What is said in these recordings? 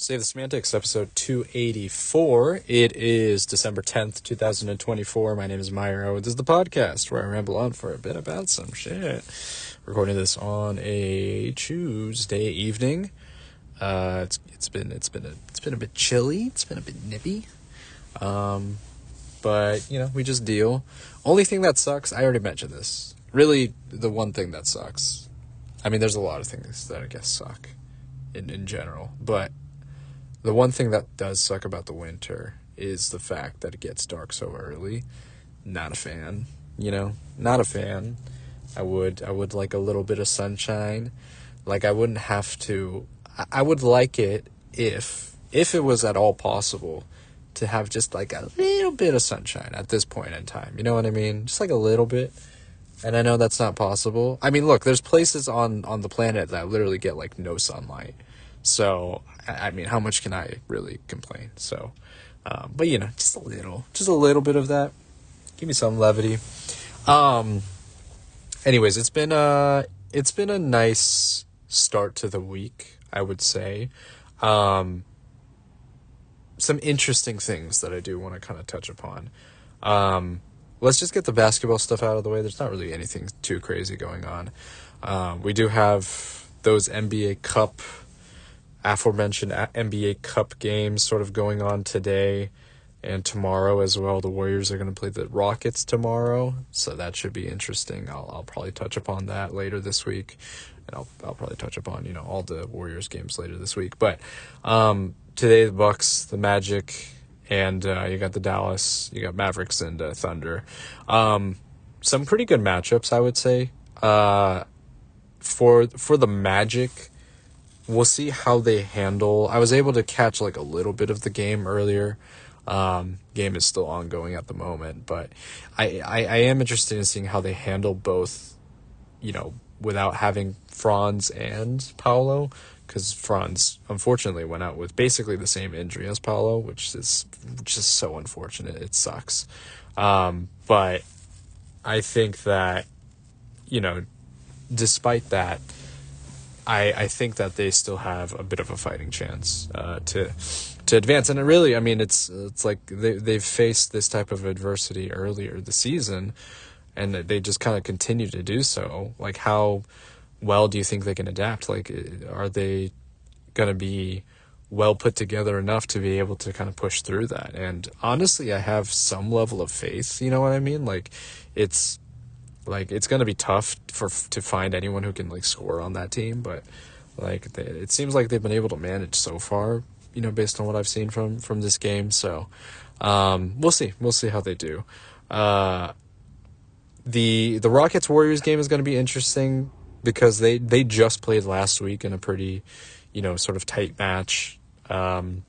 Save the Semantics, episode 284. It is December 10th, 2024. My name is Myro. This is the podcast where I ramble on for a bit about some shit. Recording this on a Tuesday evening. It's been a bit chilly. It's been a bit nippy. But we just deal. Only thing that sucks, I already mentioned this. Really, the one thing that sucks. I mean, there's a lot of things that I guess suck in general, but the one thing that does suck about the winter is the fact that it gets dark so early. Not a fan, not a fan. I would like a little bit of sunshine. Like, I wouldn't have to, I would like it if it was at all possible to have just like a little bit of sunshine at this point in time. You know what I mean? Just like a little bit. And I know that's not possible. I mean, look, there's places on the planet that literally get like no sunlight. So, I mean, how much can I really complain? So, but just a little bit of that. Give me some levity. Anyways, it's been a nice start to the week, I would say. Some interesting things that I do want to kind of touch upon. Let's just get the basketball stuff out of the way. There's not really anything too crazy going on. We do have those aforementioned NBA Cup games sort of going on today and tomorrow as well. The Warriors are going to play the Rockets tomorrow, so that should be interesting. I'll probably touch upon that later this week, and I'll probably touch upon all the Warriors games later this week. But today the Bucks, the Magic, and you got the Dallas, you got Mavericks and Thunder. Some pretty good matchups, I would say. For the Magic, we'll see how they handle. I was able to catch like a little bit of the game earlier. Game is still ongoing at the moment, but I am interested in seeing how they handle both, without having Franz and Paolo, because Franz unfortunately went out with basically the same injury as Paolo, which is just so unfortunate. It sucks. But I think that, despite that, I think that they still have a bit of a fighting chance to advance. And it's like they've faced this type of adversity earlier this season, and they just kind of continue to do so. Like, how well do you think they can adapt? Like, are they going to be well put together enough to be able to kind of push through that? And honestly, I have some level of faith. You know what I mean? Like, it's going to be tough to find anyone who can like score on that team, but like it seems like they've been able to manage so far, based on what I've seen from this game. So we'll see how they do. The Rockets Warriors game is going to be interesting because they just played last week in a pretty sort of tight match. Who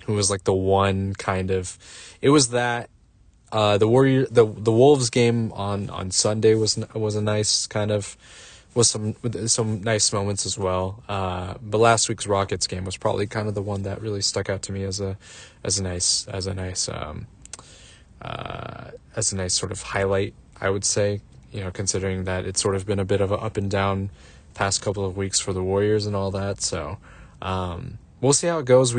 was like the one kind of, it was that. The Wolves game on Sunday was a nice kind of, was some nice moments as well. But last week's Rockets game was probably kind of the one that really stuck out to me as a nice sort of highlight, I would say, considering that it's sort of been a bit of an up and down past couple of weeks for the Warriors and all that. So, we'll see how it goes.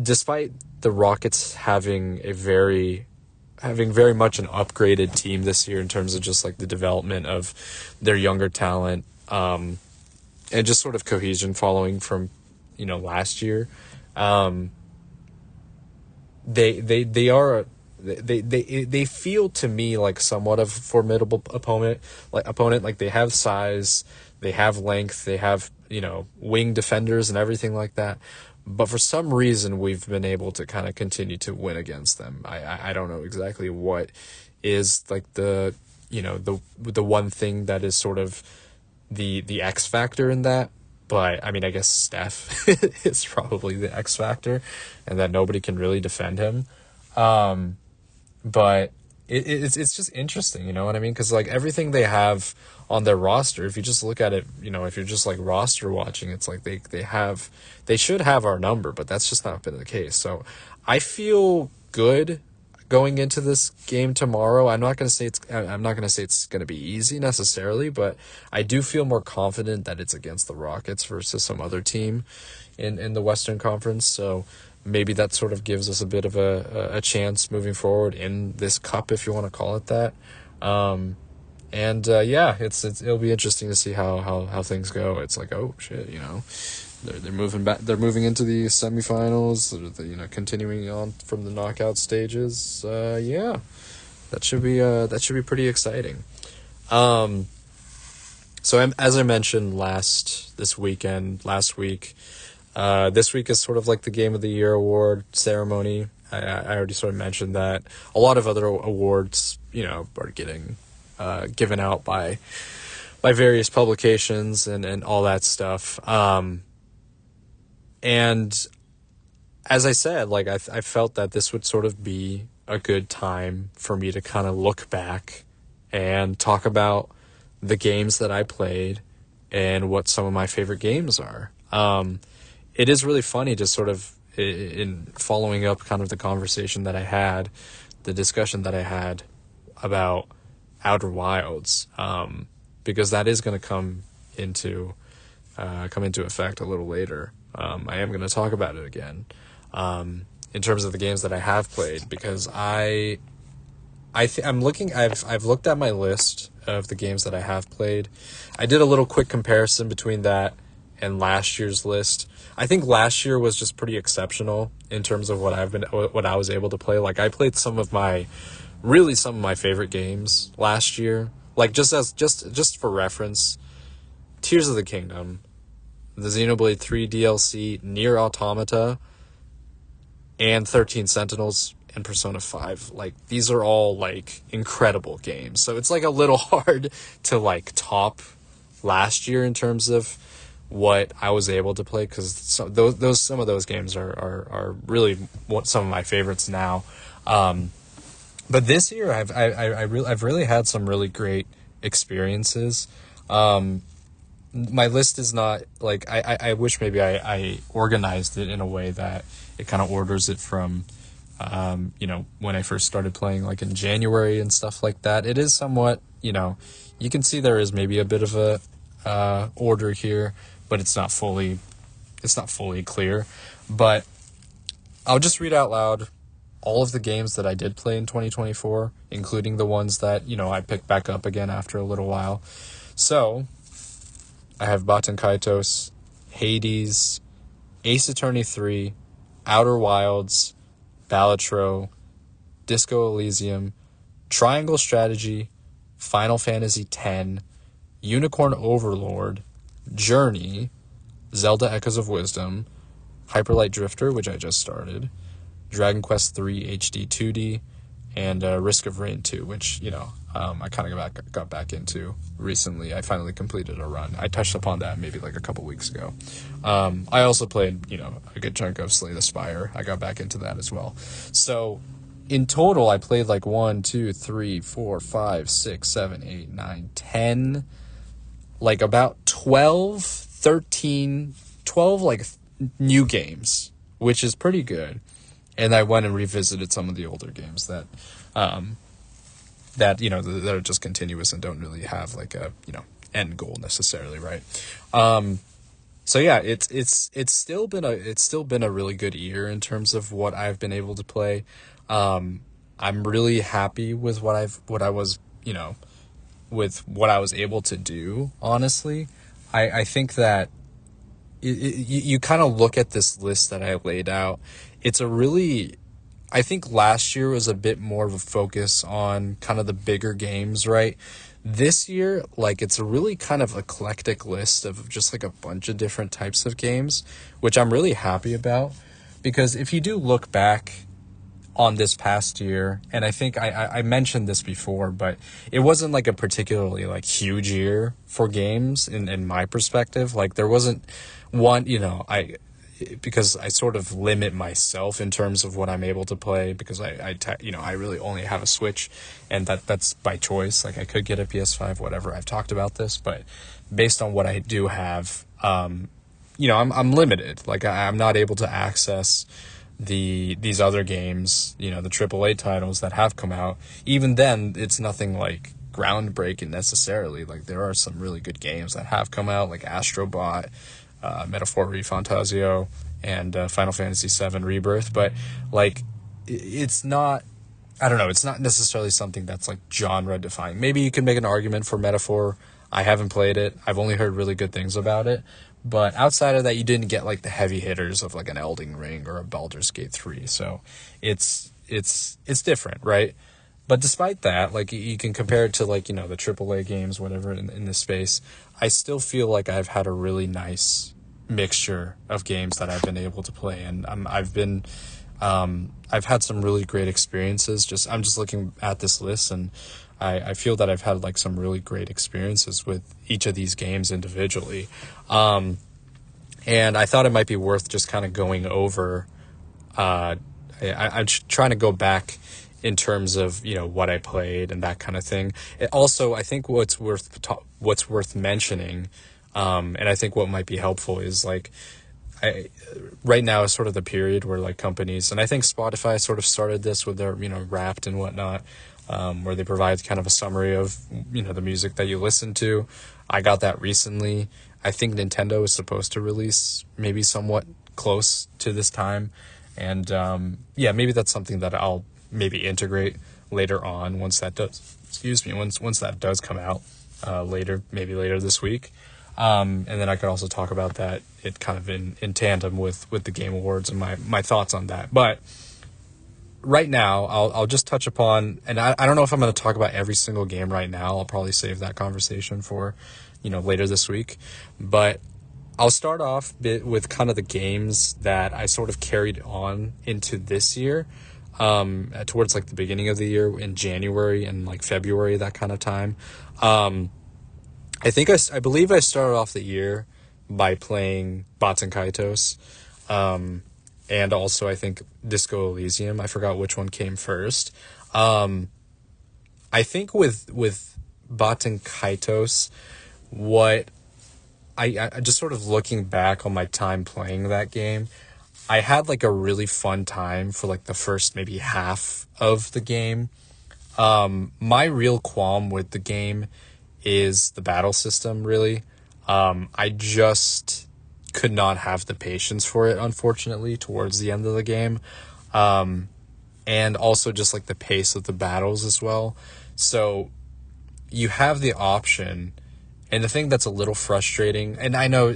Despite the Rockets having very much an upgraded team this year in terms of just like the development of their younger talent, and just sort of cohesion following from, last year, they feel to me like somewhat of a formidable opponent. Like, they have size, they have length, they have, wing defenders and everything like that. But for some reason, we've been able to kind of continue to win against them. I don't know exactly what is like the one thing that is sort of the X factor in that. But I mean, I guess Steph is probably the X factor, and that nobody can really defend him. But it's just interesting, you know what I mean? Because like everything they have on their roster, if you just look at it, if you're just like roster watching, it's like they should have our number, but that's just not been the case. So I feel good going into this game tomorrow, I'm not going to say it's going to be easy necessarily, but I do feel more confident that it's against the Rockets versus some other team in the Western Conference. So maybe that sort of gives us a bit of a chance moving forward in this cup, if you want to call it that. It'll be interesting to see how things go. It's like, oh shit, they're moving back. They're moving into the semifinals. They're, continuing on from the knockout stages. That should be pretty exciting. So as I mentioned last week, this week is sort of like the Game of the Year award ceremony. I already sort of mentioned that. A lot of other awards, are getting given out by various publications and all that stuff. And as I said, like I felt that this would sort of be a good time for me to kind of look back and talk about the games that I played and what some of my favorite games are. It is really funny to sort of, in following up kind of the conversation that I had, the discussion that I had about Outer Wilds, because that is going to come into effect a little later. I am going to talk about it again, in terms of the games that I have played, because I've looked at my list of the games that I have played. I did a little quick comparison between that and last year's list. I think last year was just pretty exceptional in terms of what I was able to play. Like I played some of my favorite games last year. Like just for reference, Tears of the Kingdom, the Xenoblade 3 DLC, Nier Automata, and 13 Sentinels and Persona 5. Like these are all like incredible games. So it's like a little hard to like top last year in terms of what I was able to play, because some of those games are really some of my favorites now. But this year I've really had some really great experiences. My list is not like I wish maybe I organized it in a way that it kind of orders it from when I first started playing, like in January and stuff like that. It is somewhat, you can see there is maybe a bit of a order here, but it's not fully clear. But I'll just read out loud all of the games that I did play in 2024, including the ones that, I picked back up again after a little while. So I have Baten Kaitos, Hades, Ace Attorney 3, Outer Wilds, Balatro, Disco Elysium, Triangle Strategy, Final Fantasy X, Unicorn Overlord, Journey, Zelda Echoes of Wisdom, Hyper Light Drifter, which I just started, Dragon Quest III HD 2D, and Risk of Rain 2, which, I kind of got back into recently. I finally completed a run. I touched upon that maybe like a couple weeks ago. I also played, a good chunk of Slay the Spire. I got back into that as well. So in total, I played like 1, 2, 3, 4, 5, 6, 7, 8, 9, 10, like about 12, 13, 12 like new games, which is pretty good. And I went and revisited some of the older games that that are just continuous and don't really have like a end goal necessarily, right? So yeah, it's still been a really good year in terms of what I've been able to play. I'm really happy with what I was able to do. Honestly, I think that you kind of look at this list that I laid out. I think last year was a bit more of a focus on kind of the bigger games, right? This year, like, it's a really kind of eclectic list of just like a bunch of different types of games, which I'm really happy about, because if you do look back on this past year, and I think I mentioned this before, but it wasn't like a particularly like huge year for games in my perspective. Like there wasn't one, because I sort of limit myself in terms of what I'm able to play, because I really only have a Switch, and that's by choice. Like I could get a PS5, whatever. I've talked about this, but based on what I do have, I'm limited. Like I'm not able to access these other games, the AAA titles that have come out, even then it's nothing like groundbreaking necessarily. Like there are some really good games that have come out, like Astro Bot, Metaphor ReFantazio, and Final Fantasy VII Rebirth, but like it's not, I don't know, it's not necessarily something that's like genre defining. Maybe you can make an argument for Metaphor. I haven't played it. I've only heard really good things about it. But outside of that, you didn't get like the heavy hitters of like an Elden Ring or a Baldur's Gate 3. So it's different, right? But despite that, like you can compare it to like, the AAA games, whatever in this space. I still feel like I've had a really nice mixture of games that I've been able to play, and I've had some really great experiences. I'm just looking at this list, and I feel that I've had like some really great experiences with each of these games individually. And I thought it might be worth just kind of going over. I'm trying to go back in terms of what I played and that kind of thing. Also, I think what's worth mentioning, and I think what might be helpful is like, right now is sort of the period where like companies, and I think Spotify sort of started this with their Wrapped and whatnot, where they provide kind of a summary of the music that you listen to. I got that recently. I think Nintendo is supposed to release maybe somewhat close to this time, and maybe that's something that I'll maybe integrate later on once that does come out maybe later this week. And then I could also talk about that it kind of in tandem with the Game Awards and my thoughts on that. But right now, I'll just touch upon, and I don't know if I'm going to talk about every single game right now. I'll probably save that conversation for, later this week. But I'll start off with kind of the games that I sort of carried on into this year, towards like the beginning of the year in January and like February, that kind of time. I believe I started off the year by playing Baten Kaitos, and also I think Disco Elysium. I forgot which one came first. I think with Baten Kaitos, what I just sort of looking back on my time playing that game, I had like a really fun time for like the first maybe half of the game. My real qualm with the game is the battle system, really. I just could not have the patience for it, unfortunately, towards the end of the game. And also just like the pace of the battles as well. So you have the option, and the thing that's a little frustrating, and I know,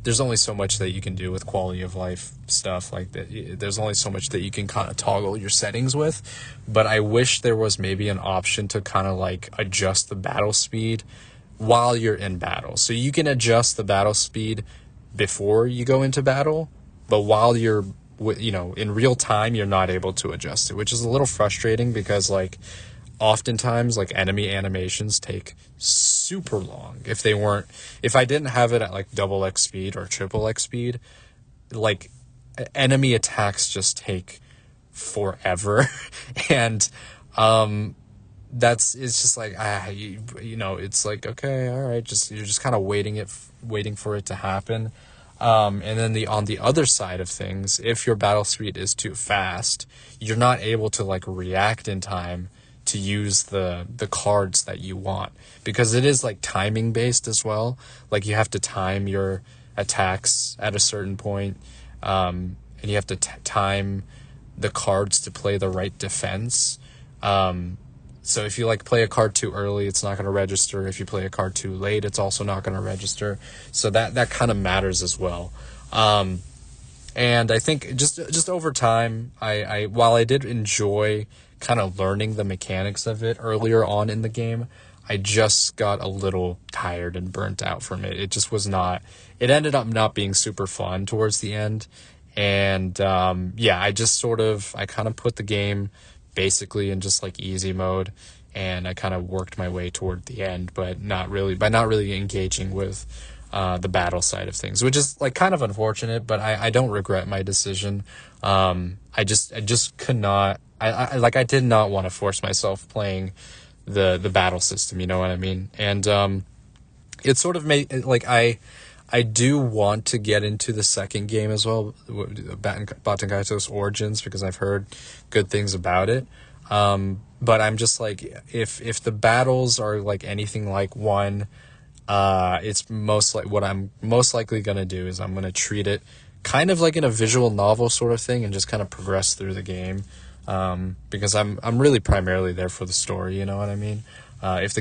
there's only so much that you can do with quality of life stuff like that. There's only so much that you can kind of toggle your settings with, but I wish there was maybe an option to kind of like adjust the battle speed while you're in battle. So you can adjust the battle speed before you go into battle, but while you're, in real time, you're not able to adjust it, which is a little frustrating because like oftentimes like enemy animations take super long. If I didn't have it at like double X speed or triple X speed, like enemy attacks just take forever. And it's just like it's like, okay, all right, you're just kind of waiting for it to happen. And then on the other side of things, if your battle speed is too fast, you're not able to like react in time to use the cards that you want, because it is like timing based as well. Like you have to time your attacks at a certain point, and you have to time the cards to play the right defense. So if you like play a card too early, it's not going to register. If you play a card too late, it's also not going to register. So that kind of matters as well. And I think just over time, I while I did enjoy kind of learning the mechanics of it earlier on in the game, I just got a little tired and burnt out from it. It just was not, it ended up not being super fun towards the end. And I kind of put the game basically in just like easy mode, and I kind of worked my way toward the end, but not really engaging with the battle side of things, which is like kind of unfortunate, but I don't regret my decision. I just could not, I did not want to force myself playing the battle system, you know what I mean? And it sort of made like I I do want to get into the second game as well, Baten Kaitos Origins, because I've heard good things about it. But I'm just like, if the battles are like anything like one, it's what I'm most likely gonna do is I'm gonna treat it kind of like in a visual novel sort of thing and just kind of progress through the game. Because I'm really primarily there for the story, you know what I mean? If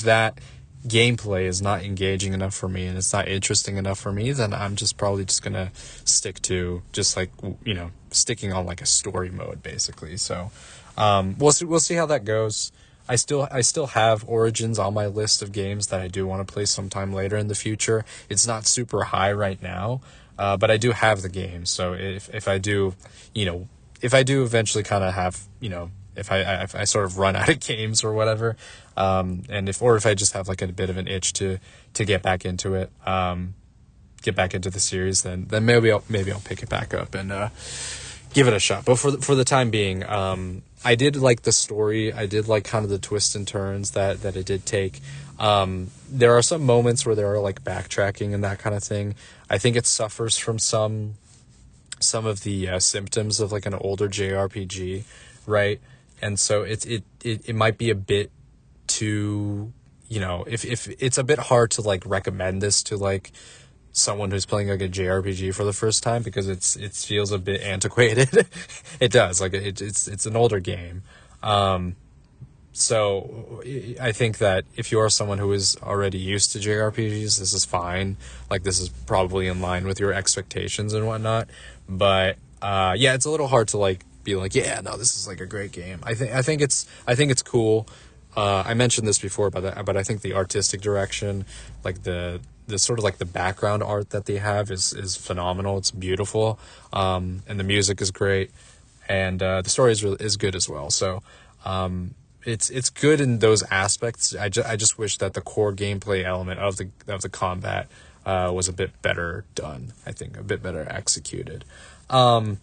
that gameplay is not engaging enough for me and it's not interesting enough for me, then I'm just probably just gonna stick to just like, you know, sticking on like a story mode basically. So we'll see how that goes. I still have Origins on my list of games that I do want to play sometime later in the future. It's not super high right now, but I do have the game. So if I do, you know, if I do eventually kind of have, you know, if I sort of run out of games or whatever, and if I just have like a bit of an itch to get back into it, get back into the series, then maybe I'll pick it back up and give it a shot. But for the time being, I did like the story. I did like kind of the twists and turns that it did take. There are some moments where there are like backtracking and that kind of thing. I think it suffers from some of the symptoms of like an older JRPG, right? And so it might be a bit too, you know, if it's a bit hard to like recommend this to like someone who's playing like a JRPG for the first time, because it feels a bit antiquated. It does, like it's an older game. So I think that if you are someone who is already used to JRPGs, this is fine. Like this is probably in line with your expectations and whatnot. But yeah, it's a little hard to like be like, yeah, no, this is like a great game. I think it's cool. I mentioned this before, but I think the artistic direction, like the sort of like the background art that they have is phenomenal. It's beautiful, and the music is great, and the story is good as well. So it's good in those aspects. I just wish that the core gameplay element of the combat was a bit better done. I think a bit better executed. And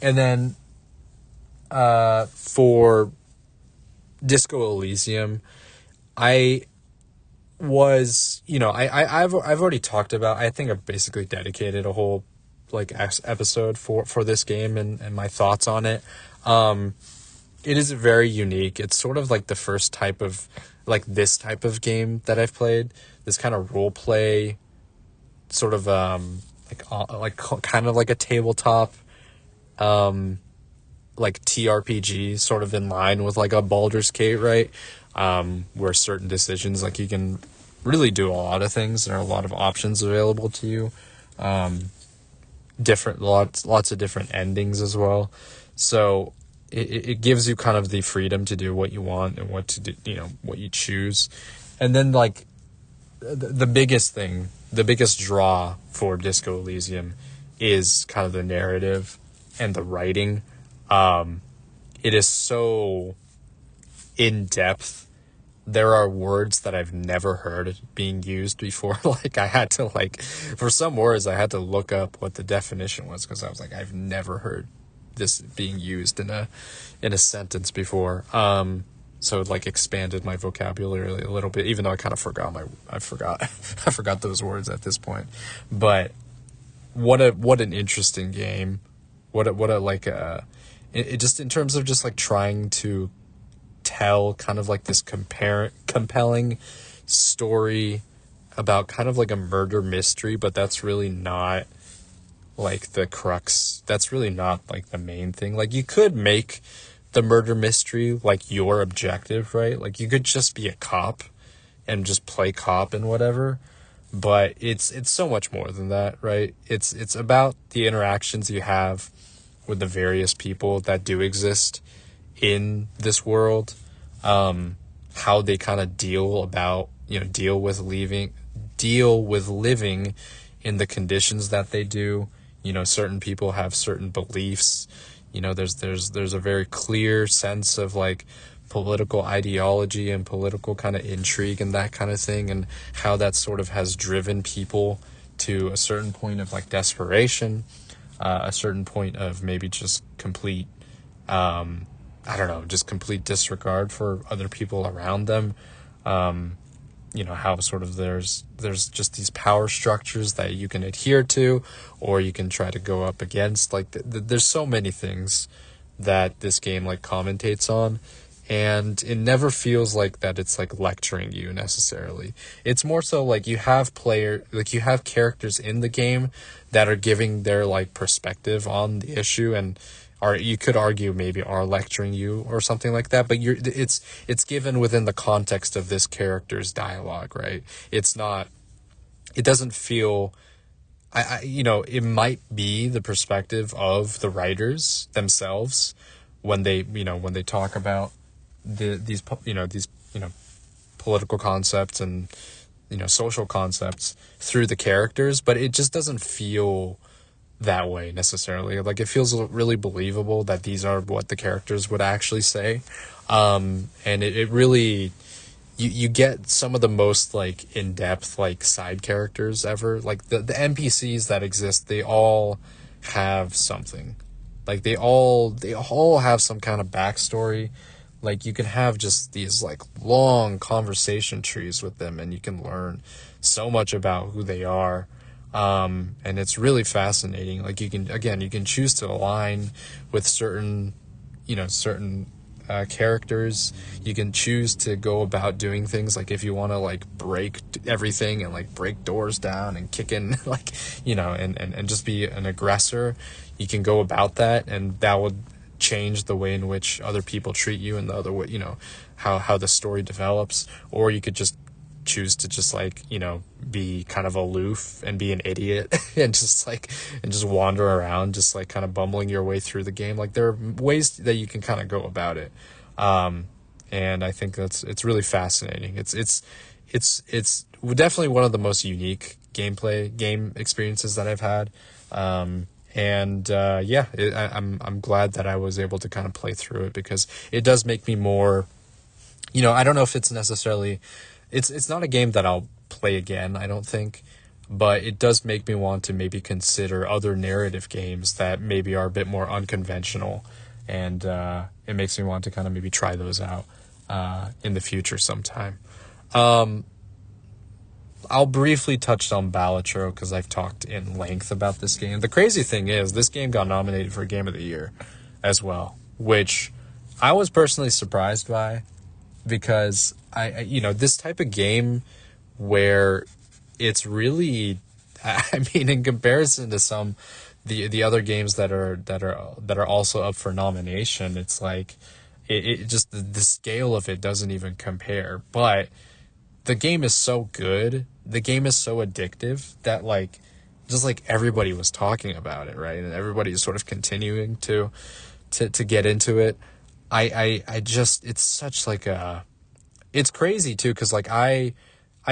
then for Disco Elysium, I've already talked about, I think I've basically dedicated a whole like episode for this game and my thoughts on it. It is very unique. It's sort of like the first type of like this type of game that I've played, this kind of role play sort of like kind of like a tabletop like TRPG, sort of in line with like a Baldur's Gate, right? Where certain decisions, like you can really do a lot of things. There are a lot of options available to you. Lots of different endings as well. So it gives you kind of the freedom to do what you want and what to do, you know, what you choose. And then like the biggest draw for Disco Elysium is kind of the narrative and the writing. It is so in depth. There are words that I've never heard being used before. Like I had to for some words I had to look up what the definition was, because I was like, I've never heard this being used in a sentence before. So it like expanded my vocabulary a little bit, even though I kind of I forgot those words at this point. But what an interesting game. It just in terms of just like trying to tell kind of like this compelling story about kind of like a murder mystery, but that's really not like the crux. That's really not like the main thing. Like you could make the murder mystery like your objective, right? Like you could just be a cop and just play cop and whatever, but it's so much more than that, right? It's about the interactions you have with the various people that do exist in this world, how they kind of deal with living in the conditions that they do. You know, certain people have certain beliefs. You know, there's a very clear sense of like political ideology and political kind of intrigue and that kind of thing, and how that sort of has driven people to a certain point of like desperation, a certain point of maybe just complete, just complete disregard for other people around them. how sort of there's just these power structures that you can adhere to, or you can try to go up against. Like there's so many things that this game like commentates on, and it never feels like that it's like lecturing you necessarily. It's more so like you have characters in the game that are giving their like perspective on the issue, and are, you could argue, maybe are lecturing you or something like that, but it's given within the context of this character's dialogue, right? It's not, it doesn't feel, it might be the perspective of the writers themselves when they talk about these political concepts and social concepts through the characters, but it just doesn't feel that way necessarily. Like, it feels really believable that these are what the characters would actually say. And it really, you get some of the most like in-depth like side characters ever. Like the NPCs that exist, they all have something. Like they all have some kind of backstory. Like you can have just these like long conversation trees with them, and you can learn so much about who they are. And it's really fascinating. Like you can choose to align with certain characters. You can choose to go about doing things, like if you want to like break everything and like break doors down and kick in like, and just be an aggressor, you can go about that, and that would change the way in which other people treat you and the other way, how the story develops. Or you could just choose to just like be kind of aloof and be an idiot and just wander around, just like kind of bumbling your way through the game. Like there are ways that you can kind of go about it, and I think it's really fascinating. It's definitely one of the most unique game experiences that I've had, I'm glad that I was able to kind of play through it, because it does make me more, I don't know if it's necessarily, it's not a game that I'll play again, I don't think, but it does make me want to maybe consider other narrative games that maybe are a bit more unconventional, and it makes me want to kind of maybe try those out in the future sometime. I'll briefly touch on Balatro because I've talked in length about this game. The crazy thing is, this game got nominated for Game of the Year as well, which I was personally surprised by, because this type of game where it's really, in comparison to some the other games that are also up for nomination, it's like it just the scale of it doesn't even compare. But the game is so good, the game is so addictive that just everybody was talking about it, right? And everybody is sort of continuing to get into it. I just, it's such it's crazy too, because I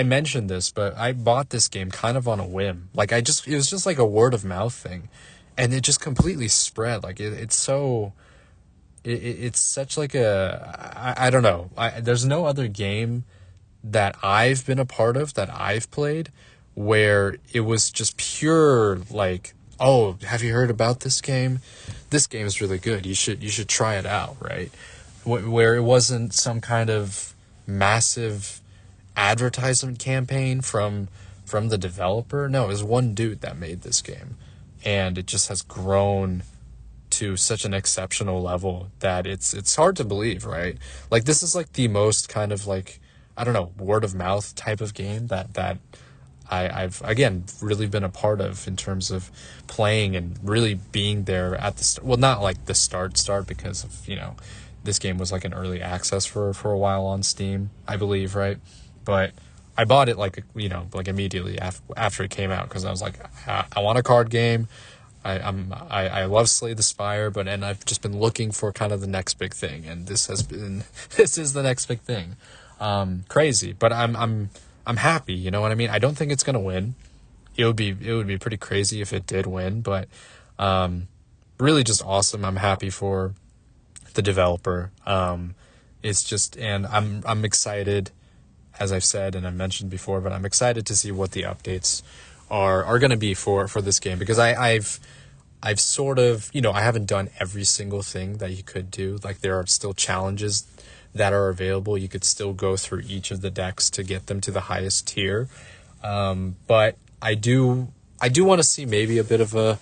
mentioned this, but I bought this game kind of on a whim. It was just like a word of mouth thing, and it just completely spread. It's such I don't know. There's no other game that I've been a part of, that I've played, where it was just pure oh, have you heard about this game? This game is really good. You should try it out, right? Where it wasn't some kind of massive advertisement campaign from the developer. No, it was one dude that made this game, and it just has grown to such an exceptional level that it's hard to believe, right? This is the most kind of I don't know, word of mouth type of game that I've again really been a part of, in terms of playing and really being there at the start. Well, not the start because of this game was an early access for a while on Steam, I believe, right? But I bought it immediately after it came out, because I was I want a card game. I love Slay the Spire, and I've just been looking for kind of the next big thing, and this is the next big thing. Crazy, but I'm happy, you know what I mean? I don't think it's gonna win. It would be pretty crazy if it did win, but really just awesome. I'm happy for the developer. It's just, and I'm excited, as I've said and I mentioned before, but I'm excited to see what the updates are going to be for this game, because I've sort of, I haven't done every single thing that you could do. There are still challenges that are available. You could still go through each of the decks to get them to the highest tier. But I do want to see maybe a bit of an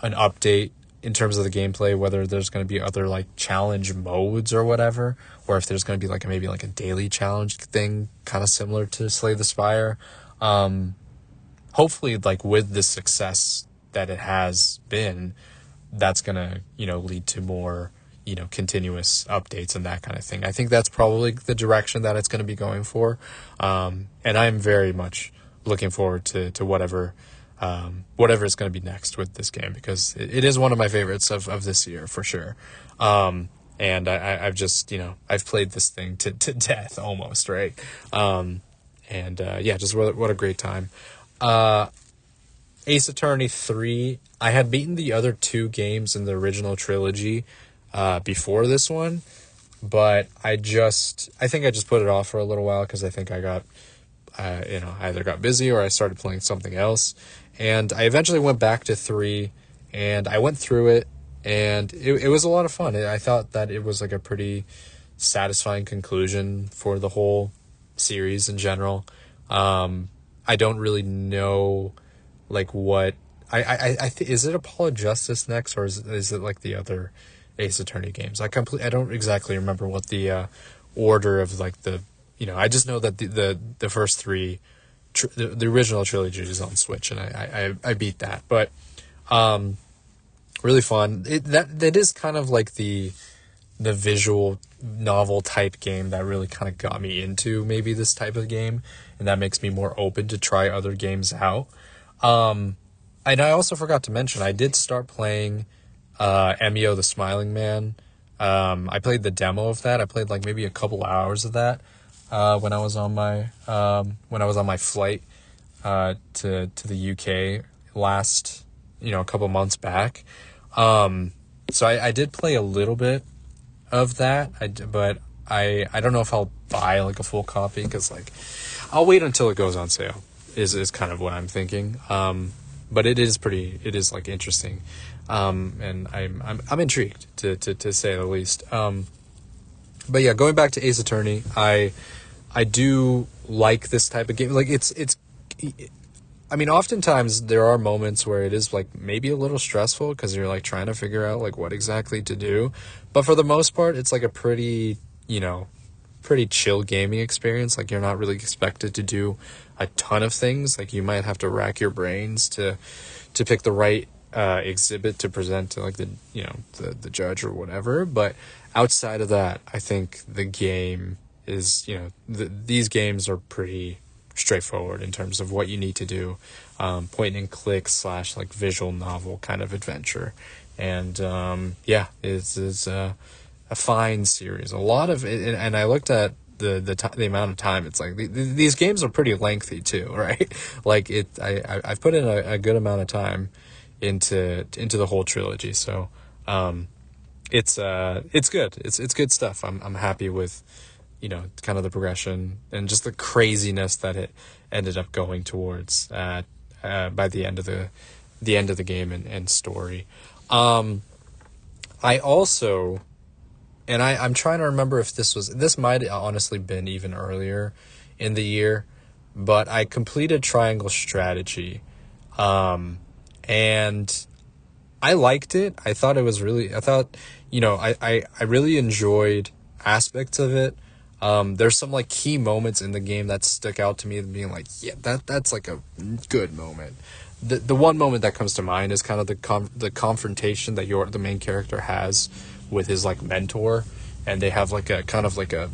update in terms of the gameplay, whether there's going to be other like challenge modes or whatever, or if there's going to be like maybe like a daily challenge thing, kind of similar to Slay the Spire. Hopefully, like with the success that it has been, that's going to, lead to more, continuous updates and that kind of thing. I think that's probably the direction that it's going to be going for. And I'm very much looking forward to whatever is going to be next with this game, because it is one of my favorites of this year for sure. And I've just, I've played this thing to death almost, right? Just what a great time. Ace Attorney 3, I had beaten the other 2 games in the original trilogy before this one, but I think I just put it off for a little while because I think I got, I either got busy or I started playing something else. And I eventually went back to 3, and I went through it, and it was a lot of fun. I thought that it was like a pretty satisfying conclusion for the whole series in general. I don't really know, like, what... is it Apollo Justice next, or is it like the other Ace Attorney games? I don't exactly remember what the order of, like, the... I just know that the first 3... the original trilogy is on Switch, and I beat that, but really fun. That is kind of like the visual novel type game that really kind of got me into maybe this type of game, and that makes me more open to try other games out. And I also forgot to mention, I did start playing Emio the Smiling Man. I played the demo of that. I played like maybe a couple hours of that when I was on my flight to the UK last, a couple months back. So I did play a little bit of that, but I don't know if I'll buy like a full copy, because like I'll wait until it goes on sale is kind of what I'm thinking. But it is like interesting, and I'm intrigued to say the least. But yeah, going back to Ace Attorney, I do like this type of game. Like I mean, oftentimes there are moments where it is like maybe a little stressful because you're like trying to figure out like what exactly to do. But for the most part, it's like a pretty chill gaming experience. Like you're not really expected to do a ton of things. Like you might have to rack your brains to pick the right exhibit to present to like the judge or whatever. But outside of that, I think the game is, these games are pretty straightforward in terms of what you need to do, point and click / like visual novel kind of adventure. And it's a fine series. A lot of it, and I looked at the amount of time. It's like these games are pretty lengthy too, right? Like I've put in a good amount of time into the whole trilogy. So it's good. It's good stuff. I'm happy with kind of the progression and just the craziness that it ended up going towards by the end of the game and story. I also, and I'm trying to remember if this might honestly been even earlier in the year, but I completed Triangle Strategy, and I liked it. I thought I really enjoyed aspects of it. There's some like key moments in the game that stick out to me, being like, yeah, that's like a good moment. The one moment that comes to mind is kind of the confrontation that the main character has with his like mentor, and they have like a kind of like a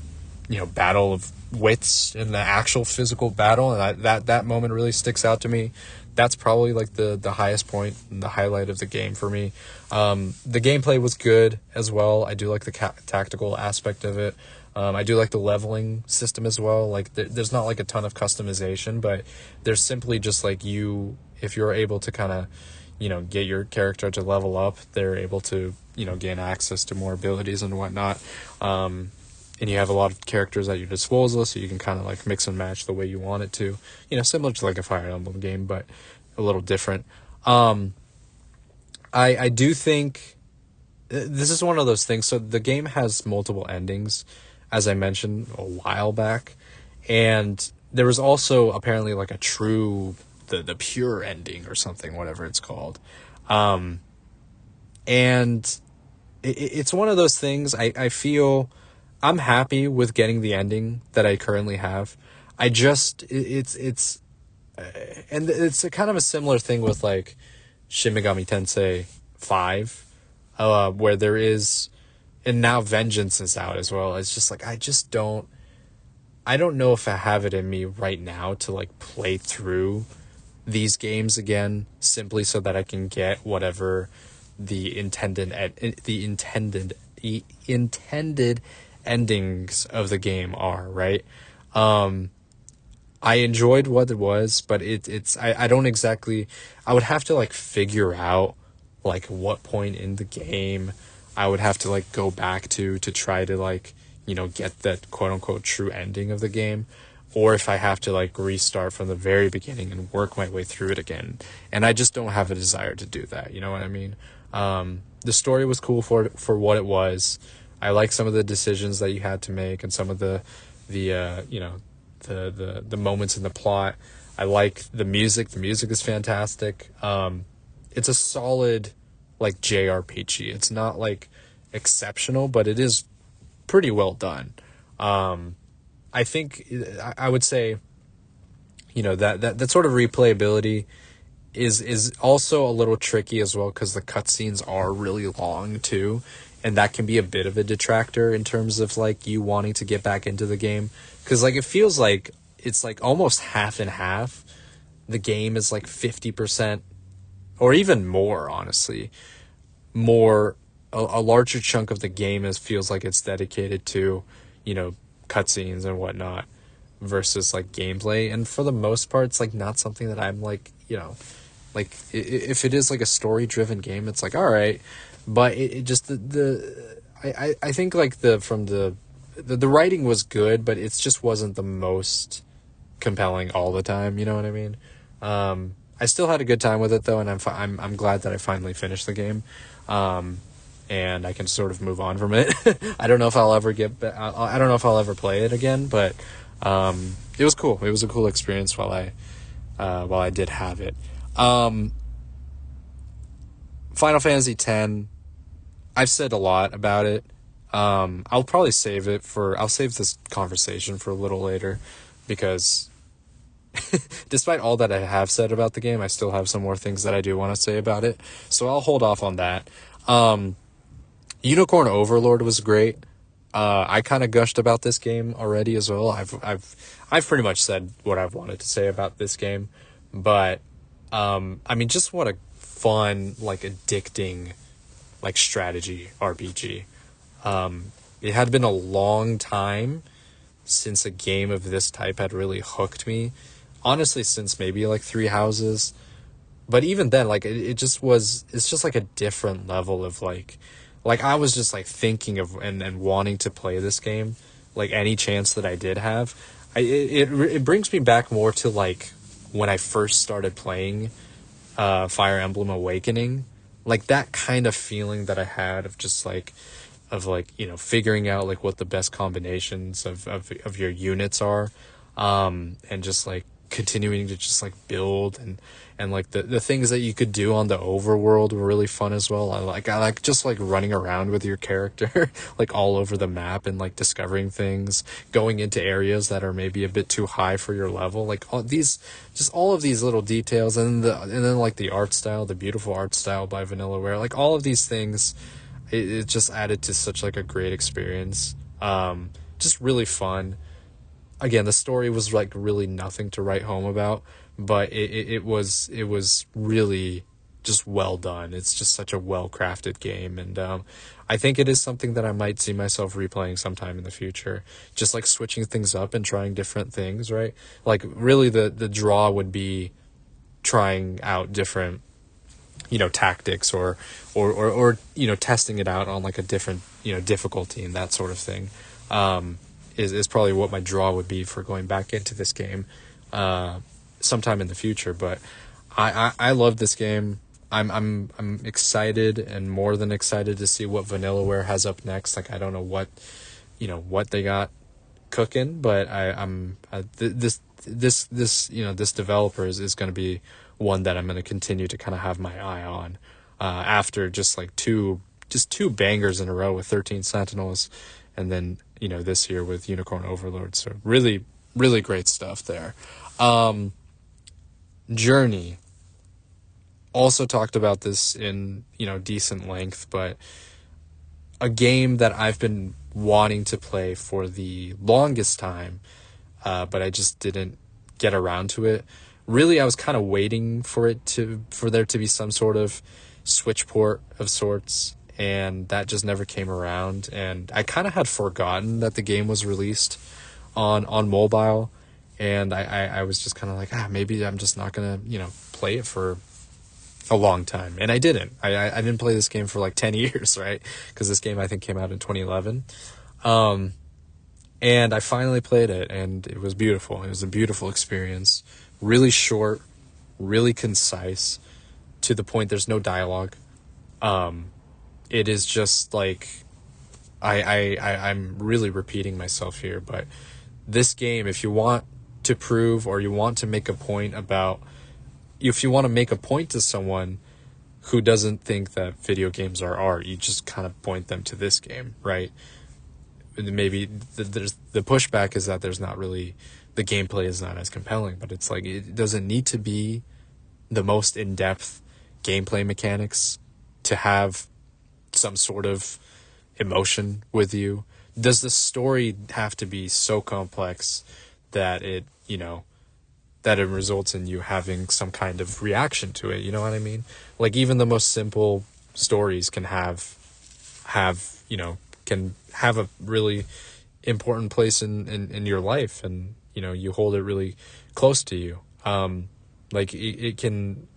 battle of wits in the actual physical battle, and that moment really sticks out to me. That's probably like the highest point and the highlight of the game for me. The gameplay was good as well. I do like the tactical aspect of it. I do like the leveling system as well. Like there's not like a ton of customization, but there's simply just like if you're able to kind of, get your character to level up, they're able to, gain access to more abilities and whatnot. And you have a lot of characters at your disposal, so you can kind of like mix and match the way you want it to, similar to like a Fire Emblem game, but a little different. I do think this is one of those things. So the game has multiple endings, as I mentioned a while back, and there was also apparently like a true the pure ending or something, whatever it's called. And it's one of those things. I feel I'm happy with getting the ending that I currently have. I just it's and it's a kind of a similar thing with like Shin Megami Tensei 5, where there is, and now Vengeance is out as well. It's just like I don't know if I have it in me right now to like play through these games again simply so that I can get whatever the intended endings of the game are, right? I enjoyed what it was, but I don't exactly, I would have to like figure out like what point in the game I would have to like go back to try to like, get that quote unquote true ending of the game, or if I have to like restart from the very beginning and work my way through it again. And I just don't have a desire to do that. You know what I mean? The story was cool for what it was. I like some of the decisions that you had to make and some of the moments in the plot. I like the music. The music is fantastic. It's a solid like JRPG. It's not like exceptional, but it is pretty well done. I think I would say, that sort of replayability is also a little tricky as well because the cutscenes are really long too, and that can be a bit of a detractor in terms of like you wanting to get back into the game, because like it feels like it's like almost half and half. The game is like 50% or even more, honestly. More a larger chunk of the game feels like it's dedicated to, cutscenes and whatnot versus like gameplay. And for the most part, it's like not something that I'm like, like if it is like a story driven game, it's like, all right, but it just I think like the writing was good, but it just wasn't the most compelling all the time. You know what I mean? I still had a good time with it though, and I'm glad that I finally finished the game. And I can sort of move on from it. I don't know if I'll ever I don't know if I'll ever play it again, but it was cool. It was a cool experience while I did have it. Final Fantasy X. I've said a lot about it. I'll probably I'll save this conversation for a little later, because despite all that I have said about the game, I still have some more things that I do want to say about it. So I'll hold off on that. Unicorn Overlord was great. I kind of gushed about this game already as well. I've pretty much said what I've wanted to say about this game, but I mean, just what a fun, like addicting, like strategy RPG. It had been a long time since a game of this type had really hooked me. Honestly, since maybe like Three Houses, but even then, like it's just like a different level of like I was just like thinking of and wanting to play this game, like any chance that I did have. It brings me back more to like when I first started playing Fire Emblem Awakening, like that kind of feeling that I had of just like figuring out like what the best combinations of your units are, and just like continuing to just like build, and like the things that you could do on the overworld were really fun as well. I like just like running around with your character like all over the map and like discovering things, going into areas that are maybe a bit too high for your level, like all of these little details, and then like the art style, the beautiful art style by Vanillaware, like all of these things, it just added to such like a great experience. Just really fun. Again, the story was like really nothing to write home about, but it was really just well done. It's just such a well crafted game, and I think it is something that I might see myself replaying sometime in the future. Just like switching things up and trying different things, right? Like really, the draw would be trying out different, tactics, or testing it out on like a different difficulty and that sort of thing. Is probably what my draw would be for going back into this game sometime in the future. But I love this game. I'm excited and more than excited to see what Vanillaware has up next. Like, I don't know what they got cooking, but this developer is going to be one that I'm going to continue to kind of have my eye on, after just like two bangers in a row with 13 Sentinels, and then this year with Unicorn Overlord. So really, really great stuff there. Journey also talked about this in decent length, but a game that I've been wanting to play for the longest time, but I just didn't get around to it. Really, I was kind of waiting for there to be some sort of Switch port of sorts, and that just never came around. And I kind of had forgotten that the game was released on mobile, and I was just kind of like, maybe I'm just not gonna play it for a long time. And I didn't. I didn't play this game for like 10 years, right? Because this game I think came out in 2011. And I finally played it, and it was beautiful. It was a beautiful experience. Really short, really concise, to the point. There's no dialogue. It is just like, I'm really repeating myself here, but this game, if you want to prove, or you want to make a point about, if you want to make a point to someone who doesn't think that video games are art, you just kind of point them to this game, right? Maybe there's the pushback is that there's not really, the gameplay is not as compelling, but it's like, it doesn't need to be the most in-depth gameplay mechanics to have some sort of emotion with you. Does the story have to be so complex that it results in you having some kind of reaction to it? You know what I mean? Like, even the most simple stories can have a really important place in your life, and you hold it really close to you. Like, it can,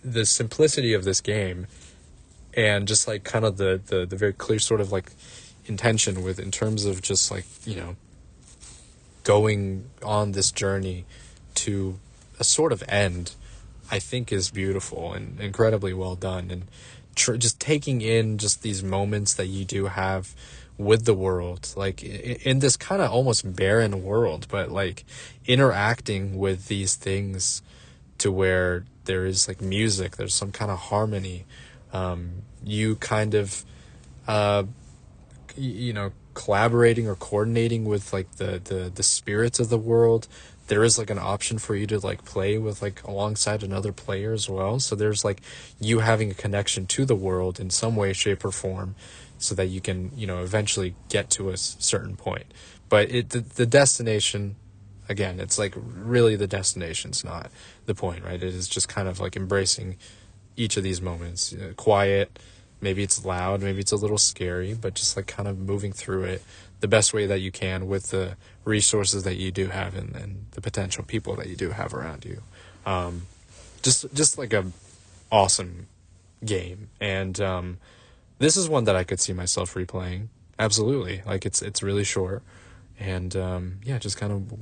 the simplicity of this game, and just like kind of the very clear sort of like intention with, in terms of just like going on this journey to a sort of end, I think is beautiful and incredibly well done. And just taking in just these moments that you do have with the world, like in this kind of almost barren world, but like interacting with these things to where there is like music, there's some kind of harmony, you kind of collaborating or coordinating with like the spirits of the world. There is like an option for you to like play with like alongside another player as well. So there's like you having a connection to the world in some way, shape, or form, so that you can eventually get to a certain point. But the destination, again, it's like really the destination's not the point, right? It is just kind of like embracing each of these moments. Quiet, maybe it's loud, maybe it's a little scary, but just like kind of moving through it the best way that you can with the resources that you do have, and the potential people that you do have around you. Just like a awesome game. And this is one that I could see myself replaying. Absolutely. Like, it's really short, and just kind of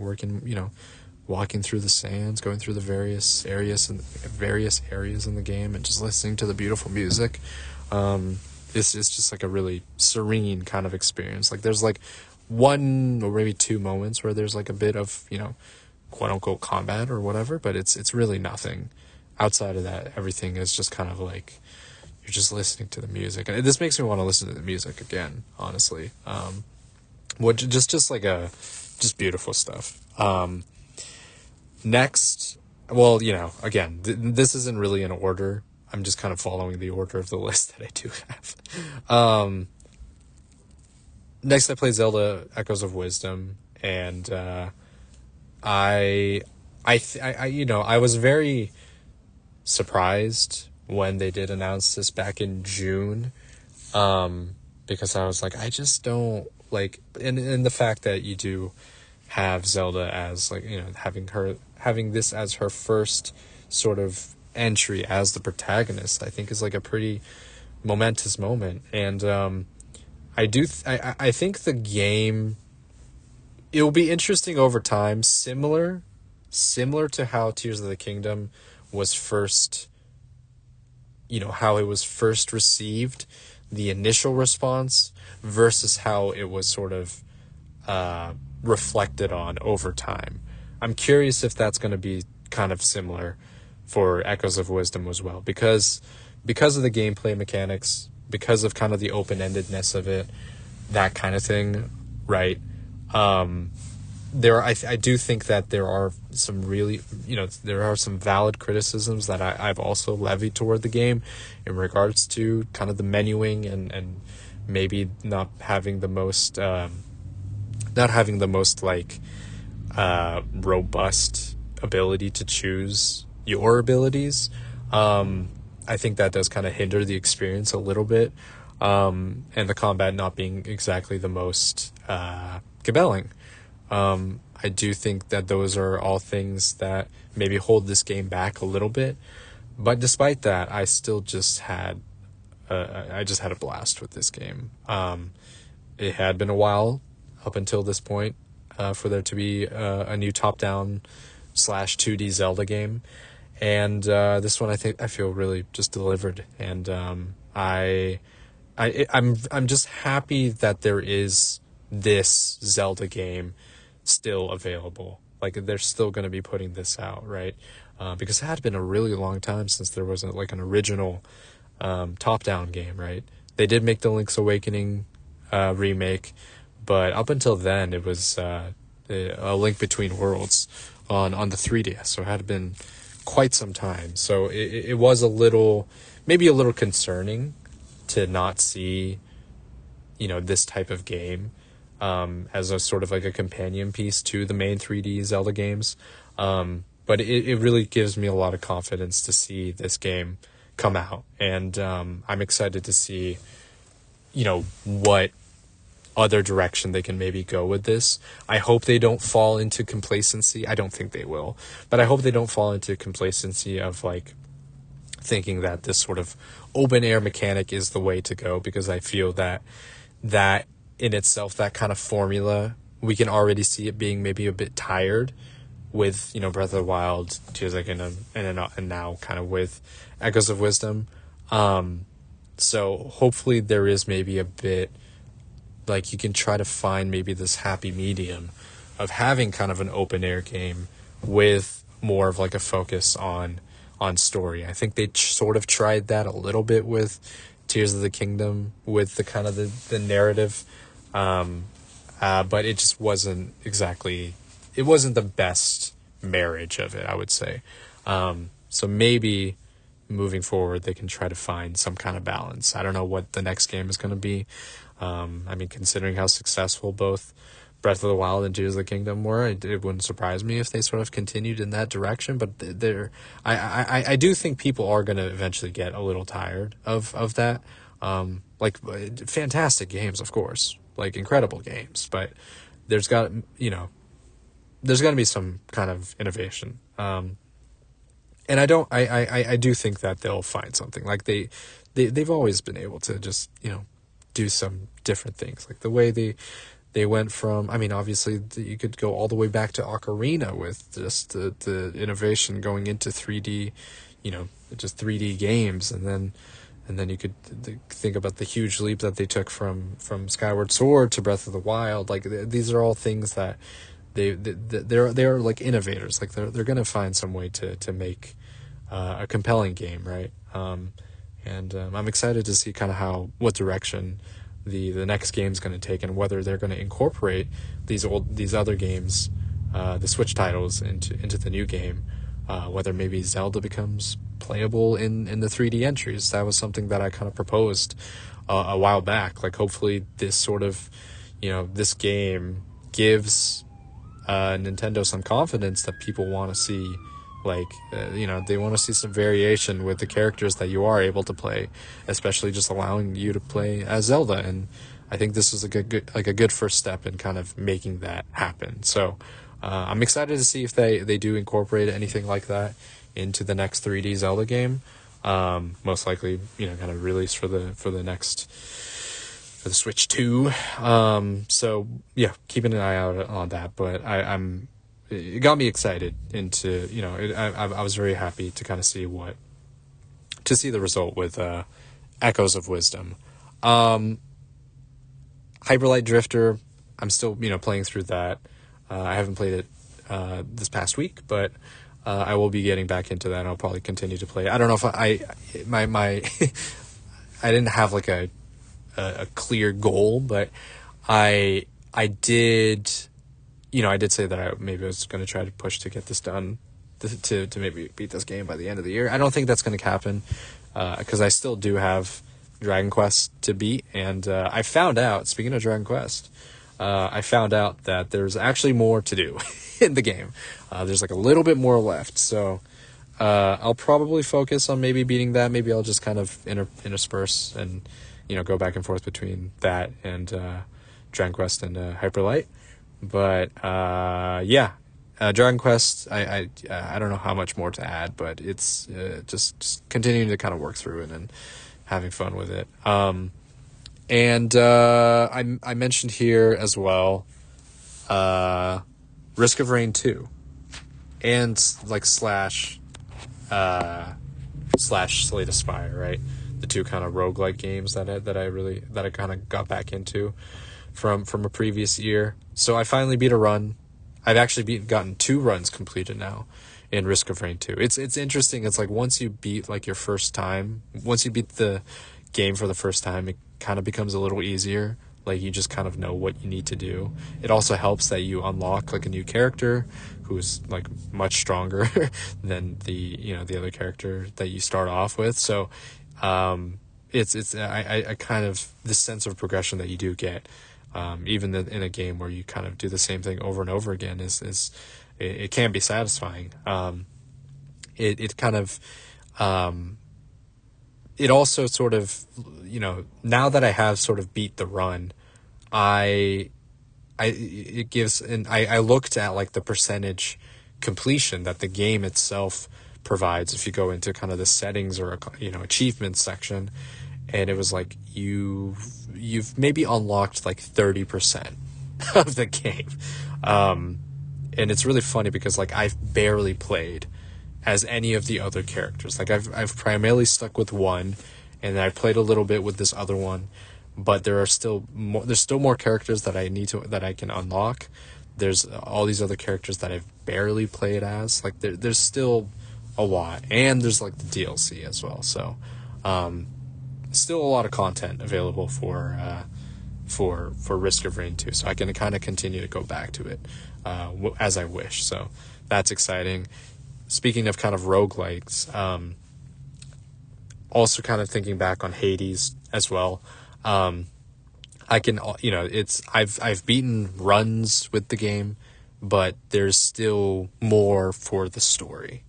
walking through the sands, going through the various areas in the game, and just listening to the beautiful music. It's just like a really serene kind of experience. Like, there's like one or maybe two moments where there's like a bit of quote unquote combat or whatever, but it's really nothing. Outside of that, everything is just kind of like you're just listening to the music, and this makes me want to listen to the music again, honestly. Just beautiful stuff. Next, well, again, this isn't really in order. I'm just kind of following the order of the list that I do have. Next, I played Zelda Echoes of Wisdom, and I was very surprised when they did announce this back in June, because I was like, I just don't like, and the fact that you do have Zelda as like, having this as her first sort of entry as the protagonist, I think is like a pretty momentous moment. And I think the game, it will be interesting over time, similar to how Tears of the Kingdom was first how it was first received, the initial response, versus how it was sort of reflected on over time. I'm curious if that's going to be kind of similar for Echoes of Wisdom as well, because of the gameplay mechanics, because of kind of the open-endedness of it, that kind of thing, right? I do think that there are some really, there are some valid criticisms that I've also levied toward the game in regards to kind of the menuing and maybe not having the most like robust ability to choose your abilities. I think that does kind of hinder the experience a little bit, and the combat not being exactly the most compelling. I do think that those are all things that maybe hold this game back a little bit, but despite that, I still just had a blast with this game. It had been a while up until this point for there to be a new top-down / 2D Zelda game, and this one I feel really just delivered, and I'm just happy that there is this Zelda game still available. Like, they're still going to be putting this out, right? Because it had been a really long time since there was an original top-down game, right? They did make the Link's Awakening remake, but up until then it was a Link Between Worlds on the 3DS, so it had been quite some time. So it was maybe a little concerning to not see this type of game as a sort of like a companion piece to the main 3D Zelda games. But it really gives me a lot of confidence to see this game come out. And I'm excited to see, what other direction they can maybe go with this. I hope they don't fall into complacency. I don't think they will. But I hope they don't fall into complacency of like thinking that this sort of open air mechanic is the way to go, because I feel that in itself, that kind of formula, we can already see it being maybe a bit tired with, Breath of the Wild, Tears of the Kingdom, and now kind of with Echoes of Wisdom. So hopefully there is maybe a bit, like, you can try to find maybe this happy medium of having kind of an open air game with more of like a focus on story. I think they sort of tried that a little bit with Tears of the Kingdom, with the kind of the narrative, but it just wasn't the best marriage of it, I would say. So maybe moving forward they can try to find some kind of balance. I don't know what the next game is going to be. Considering how successful both Breath of the Wild and Tears of the Kingdom were, it wouldn't surprise me if they sort of continued in that direction. But I do think people are going to eventually get a little tired of that. Fantastic games, of course, like incredible games, but there's got to be some kind of innovation. And I do think that they'll find something. Like they've always been able to just do some different things, like the way they went from, obviously you could go all the way back to Ocarina with just the innovation going into 3D, just 3D games, and then you could think about the huge leap that they took from Skyward Sword to Breath of the Wild. Like these are all things that they're like innovators. Like they're gonna find some way to make a compelling game, right? And I'm excited to see kind of what direction the next game's going to take, and whether they're going to incorporate these other games, the Switch titles, into the new game. Whether maybe Zelda becomes playable in the 3D entries. That was something that I kind of proposed a while back. Like hopefully this sort of, this game gives Nintendo some confidence that people want to see. Like, they want to see some variation with the characters that you are able to play, especially just allowing you to play as Zelda. And I think this is a good first step in kind of making that happen. So I'm excited to see if they do incorporate anything like that into the next 3D Zelda game. Most likely, kind of release for the Switch 2. So yeah, keeping an eye out on that. But it got me excited into, I was very happy to kind of see what to see the result with Echoes of Wisdom. Hyper Light Drifter, I'm still playing through that. I haven't played it this past week, but I will be getting back into that. And I'll probably continue to play. I don't know if my I didn't have like a clear goal, but I did say that I was going to try to push to get this done, to maybe beat this game by the end of the year. I don't think that's going to happen, because I still do have Dragon Quest to beat, and I found out, speaking of Dragon Quest, I found out that there's actually more to do in the game. There's like a little bit more left, so I'll probably focus on maybe beating that. Maybe I'll just kind of intersperse and go back and forth between that and Dragon Quest and Hyper Light. But Dragon Quest, I don't know how much more to add, but it's just continuing to kind of work through it and having fun with it. And I mentioned here as well Risk of Rain 2 and like slash Slay the Spire, right? The two kind of roguelike games that I kind of got back into from a previous year. So I finally beat a run. I've actually gotten 2 runs completed now in Risk of Rain 2. It's interesting. It's like once you beat like your first time, once you beat the game for the first time, it kind of becomes a little easier. Like you just kind of know what you need to do. It also helps that you unlock like a new character who's like much stronger than the other character that you start off with. So it's I kind of this sense of progression that you do get, even in a game where you kind of do the same thing over and over again it can be satisfying. It kind of it also sort of, now that I have sort of beat the run, I looked at like the percentage completion that the game itself provides if you go into kind of the settings or achievements section, and it was like you've maybe unlocked like 30% of the game, and it's really funny because like I've barely played as any of the other characters. Like I've primarily stuck with one, and then I played a little bit with this other one, but there's still more characters that I can unlock. There's all these other characters that I've barely played as. Like there's still a lot, and there's like the DLC as well. So still a lot of content available for Risk of Rain 2. So I can kind of continue to go back to it as I wish. So that's exciting. Speaking of kind of roguelikes, also kind of thinking back on Hades as well. I can, I've beaten runs with the game, but there's still more for the story,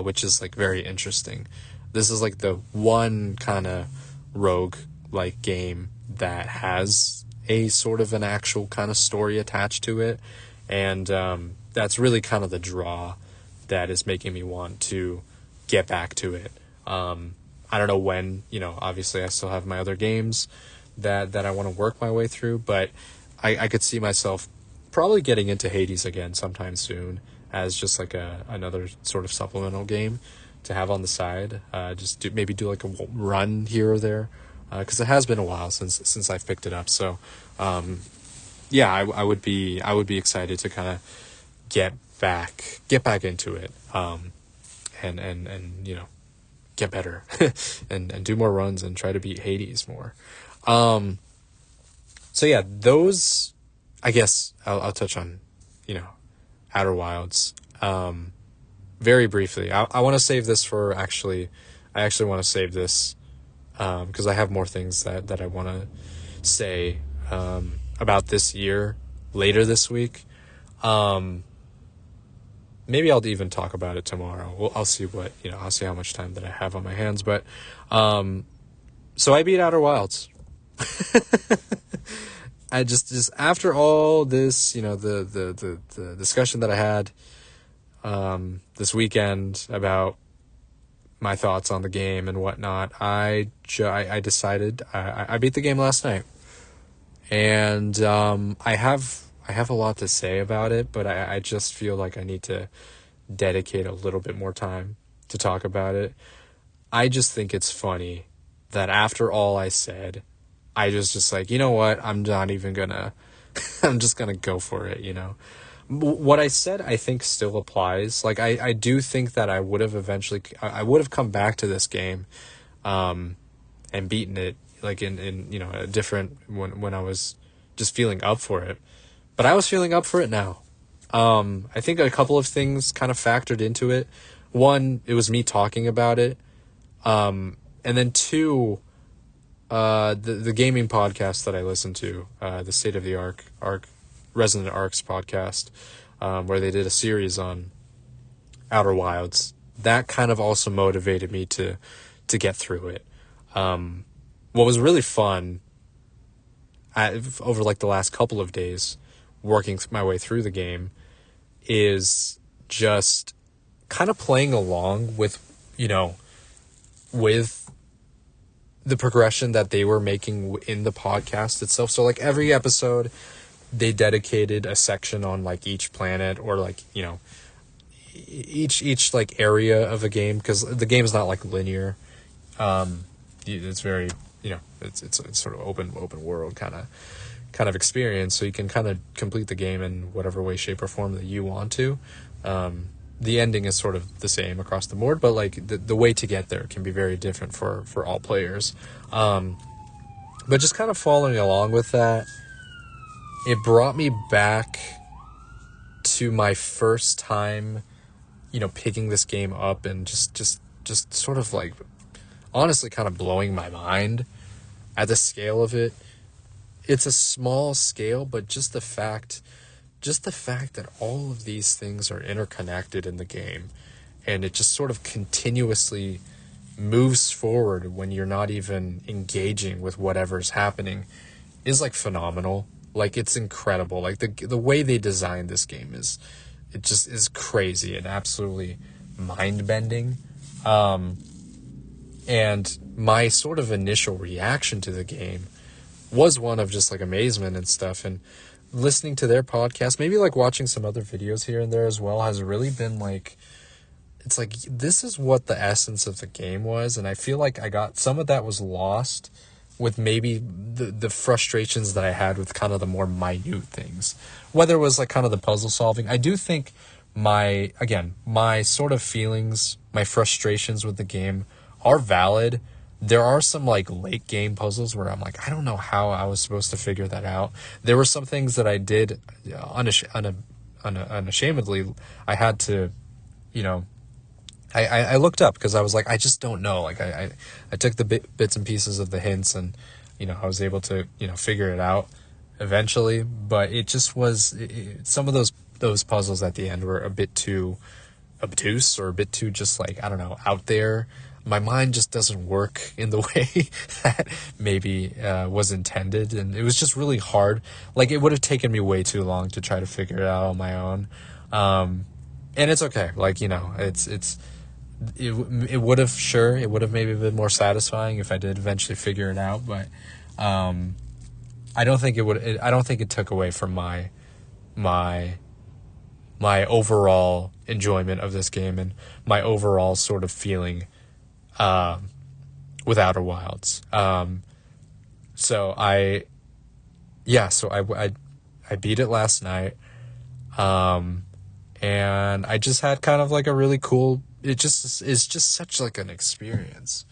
which is like very interesting. This is like the one kind of rogue-like game that has a sort of an actual kind of story attached to it, and that's really kind of the draw that is making me want to get back to it. I don't know when, obviously I still have my other games that I want to work my way through, but I could see myself probably getting into Hades again sometime soon as just like another sort of supplemental game to have on the side. Maybe do like a run here or there, because it has been a while since I've picked it up. So I would be excited to kind of get back into it, and get better and do more runs and try to beat Hades more. So yeah, those, I guess I'll touch on, Outer Wilds, very briefly. I want to save this for I actually want to save this, because I have more things that I want to say, about this year later this week. Maybe I'll even talk about it tomorrow. I'll see I'll see how much time that I have on my hands. But, so I beat Outer Wilds. I just after all this, the discussion that I had, this weekend about my thoughts on the game and whatnot, I decided I beat the game last night, and I have a lot to say about it, but I just feel like I need to dedicate a little bit more time to talk about it. I just think it's funny that after all I said, I was just like, you know what? I'm not even gonna, I'm just gonna go for it, you know? What I said, I think still applies. Like, I do think that I would have eventually, I would have come back to this game, and beaten it, like in, you know, a different, when I was just feeling up for it. But I was feeling up for it now. I think a couple of things kind of factored into it. One, it was me talking about it. And then two, the gaming podcast that I listen to, the State of the Arc Resonant Arcs podcast, where they did a series on Outer Wilds. That kind of also motivated me to get through it. What was really fun over like the last couple of days, working my way through the game, is just kind of playing along with, you know, with the progression that they were making in the podcast itself. So like every episode, they dedicated a section on like each planet, or like, you know, each like area of a game, because the game is not like linear. It's very, you know, it's sort of open world kind of experience, so you can kind of complete the game in whatever way, shape, or form that you want to. The ending is sort of the same across the board, but like the way to get there can be very different for all players. But just kind of following along with that, it brought me back to my first time, you know, picking this game up and just sort of like honestly kind of blowing my mind at the scale of it. It's a small scale, but just the fact that all of these things are interconnected in the game, and it just sort of continuously moves forward when you're not even engaging with whatever's happening, is like phenomenal. Like, it's incredible. Like the way they designed this game is crazy and absolutely mind-bending. And my sort of initial reaction to the game was one of just like amazement and stuff, and listening to their podcast, maybe like watching some other videos here and there as well, has really been like, it's like, this is what the essence of the game was. And I feel like I got some of that was lost with maybe the frustrations that I had with kind of the more minute things, whether it was like kind of the puzzle solving. I do think my sort of feelings, my frustrations with the game are valid. There are some like late game puzzles where I'm like, I don't know how I was supposed to figure that out. There were some things that I did unashamedly. I had to, you know, I looked up because I was like, I just don't know. Like I took the bits and pieces of the hints, and, you know, I was able to, you know, figure it out eventually. But it just was, some of those puzzles at the end were a bit too obtuse, or a bit too just like, I don't know, out there. My mind just doesn't work in the way that maybe was intended, and it was just really hard. Like, it would have taken me way too long to try to figure it out on my own. And it's okay. Like, you know, it would have maybe been more satisfying if I did eventually figure it out, but I don't think it took away from my overall enjoyment of this game and my overall sort of feeling with Outer Wilds. So I beat it last night, and I just had kind of like a really cool, it's just such like an experience.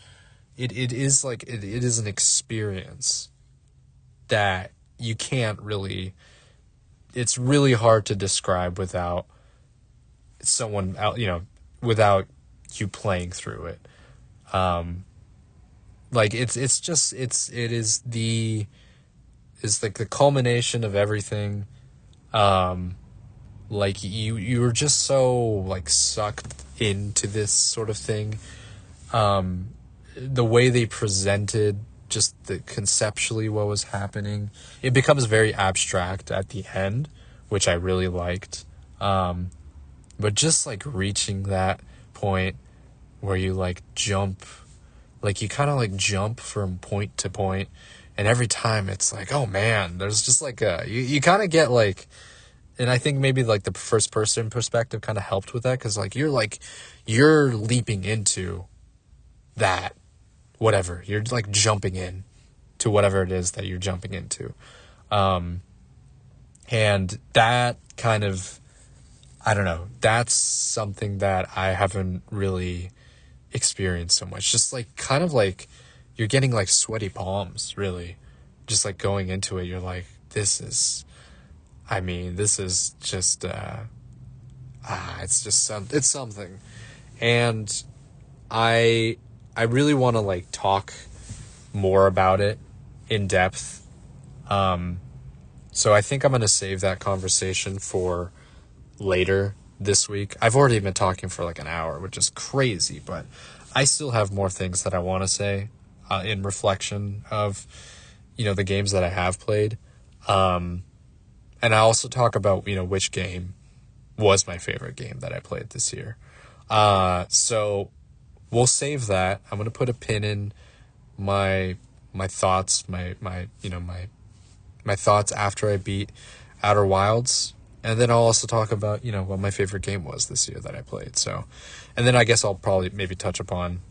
It is an experience that you can't really, it's really hard to describe without someone out, you know, without you playing through it. Like it's like the culmination of everything. Like you were just so like sucked into this sort of thing. The way they presented just conceptually what was happening, it becomes very abstract at the end, which I really liked. But just like reaching that point where you like jump, like you kind of like jump from point to point, and every time it's like, oh man, there's just like you kind of get like, and I think maybe like the first person perspective kind of helped with that, because like you're leaping into that whatever you're like jumping in to whatever it is that you're jumping into. And that kind of, I don't know, that's something that I haven't really experienced so much. Just like kind of like you're getting like sweaty palms, really. Just like going into it, you're like, this is just, it's something. And I really want to like talk more about it in depth. So I think I'm going to save that conversation for later this week. I've already been talking for like an hour, which is crazy, but I still have more things that I want to say in reflection of, the games that I have played. And I also talk about, which game was my favorite game that I played this year. So we'll save that. I'm going to put a pin in my thoughts, my thoughts after I beat Outer Wilds. And then I'll also talk about, what my favorite game was this year that I played. So, and then I guess I'll probably maybe touch upon,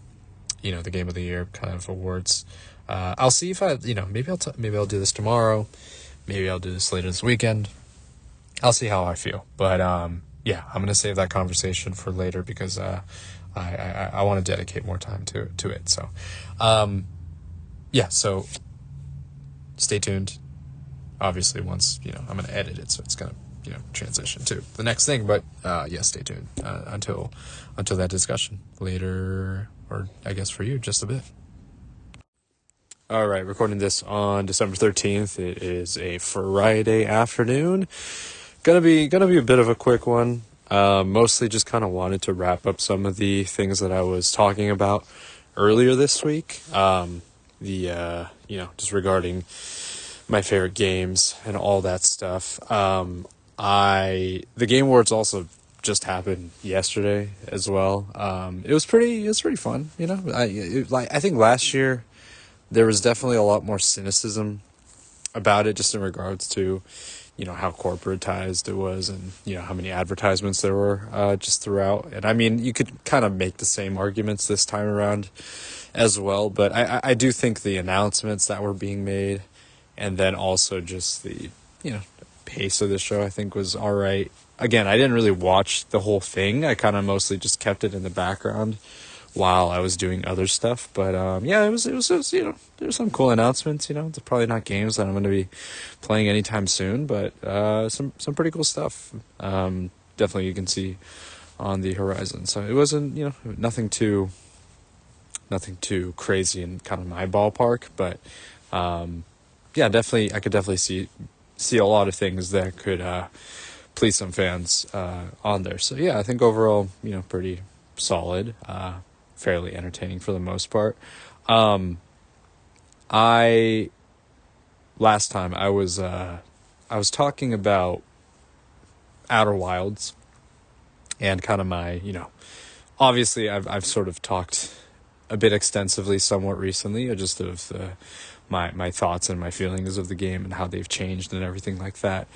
the Game of the Year kind of awards. I'll see if maybe I'll do this tomorrow. Maybe I'll do this later this weekend. I'll see how I feel. But, yeah, I'm going to save that conversation for later because, I want to dedicate more time to it. So, yeah, so stay tuned. Obviously, once, I'm going to edit it, so it's going to, transition to the next thing. But, yeah, stay tuned until that discussion later, or I guess for you, just a bit. All right, recording this on December 13th. It is a Friday afternoon. Gonna be a bit of a quick one. Mostly just kind of wanted to wrap up some of the things that I was talking about earlier this week. Just regarding my favorite games and all that stuff. The Game Awards also just happened yesterday as well. It was pretty fun. I think last year there was definitely a lot more cynicism about it, just in regards to, how corporatized it was and, how many advertisements there were just throughout. And I mean, you could kind of make the same arguments this time around as well. But I do think the announcements that were being made, and then also just the, pace of the show, I think was all right. Again, I didn't really watch the whole thing. I kind of mostly just kept it in the background while I was doing other stuff. But yeah, it was there's some cool announcements. It's probably not games that I'm going to be playing anytime soon, but some pretty cool stuff. Definitely you can see on the horizon. So it wasn't nothing too crazy in kind of my ballpark, but yeah, definitely I could definitely see a lot of things that could please some fans on there. So yeah, I think overall pretty solid. Fairly entertaining for the most part. Last time I was talking about Outer Wilds and kind of my, obviously I've sort of talked a bit extensively somewhat recently, just of my thoughts and my feelings of the game and how they've changed and everything like that.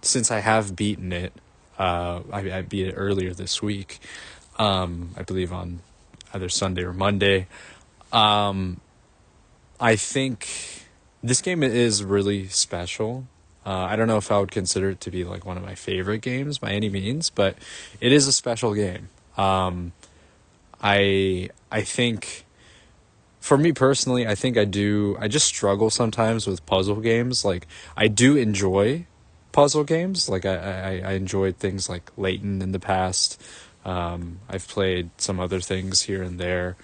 Since I have beaten it, I beat it earlier this week. I believe on either Sunday or Monday. I think this game is really special. I don't know if I would consider it to be like one of my favorite games by any means, but it is a special game. I think for me personally, I think I just struggle sometimes with puzzle games. Like I do enjoy puzzle games. Like I enjoyed things like Layton in the past. I've played some other things here and there.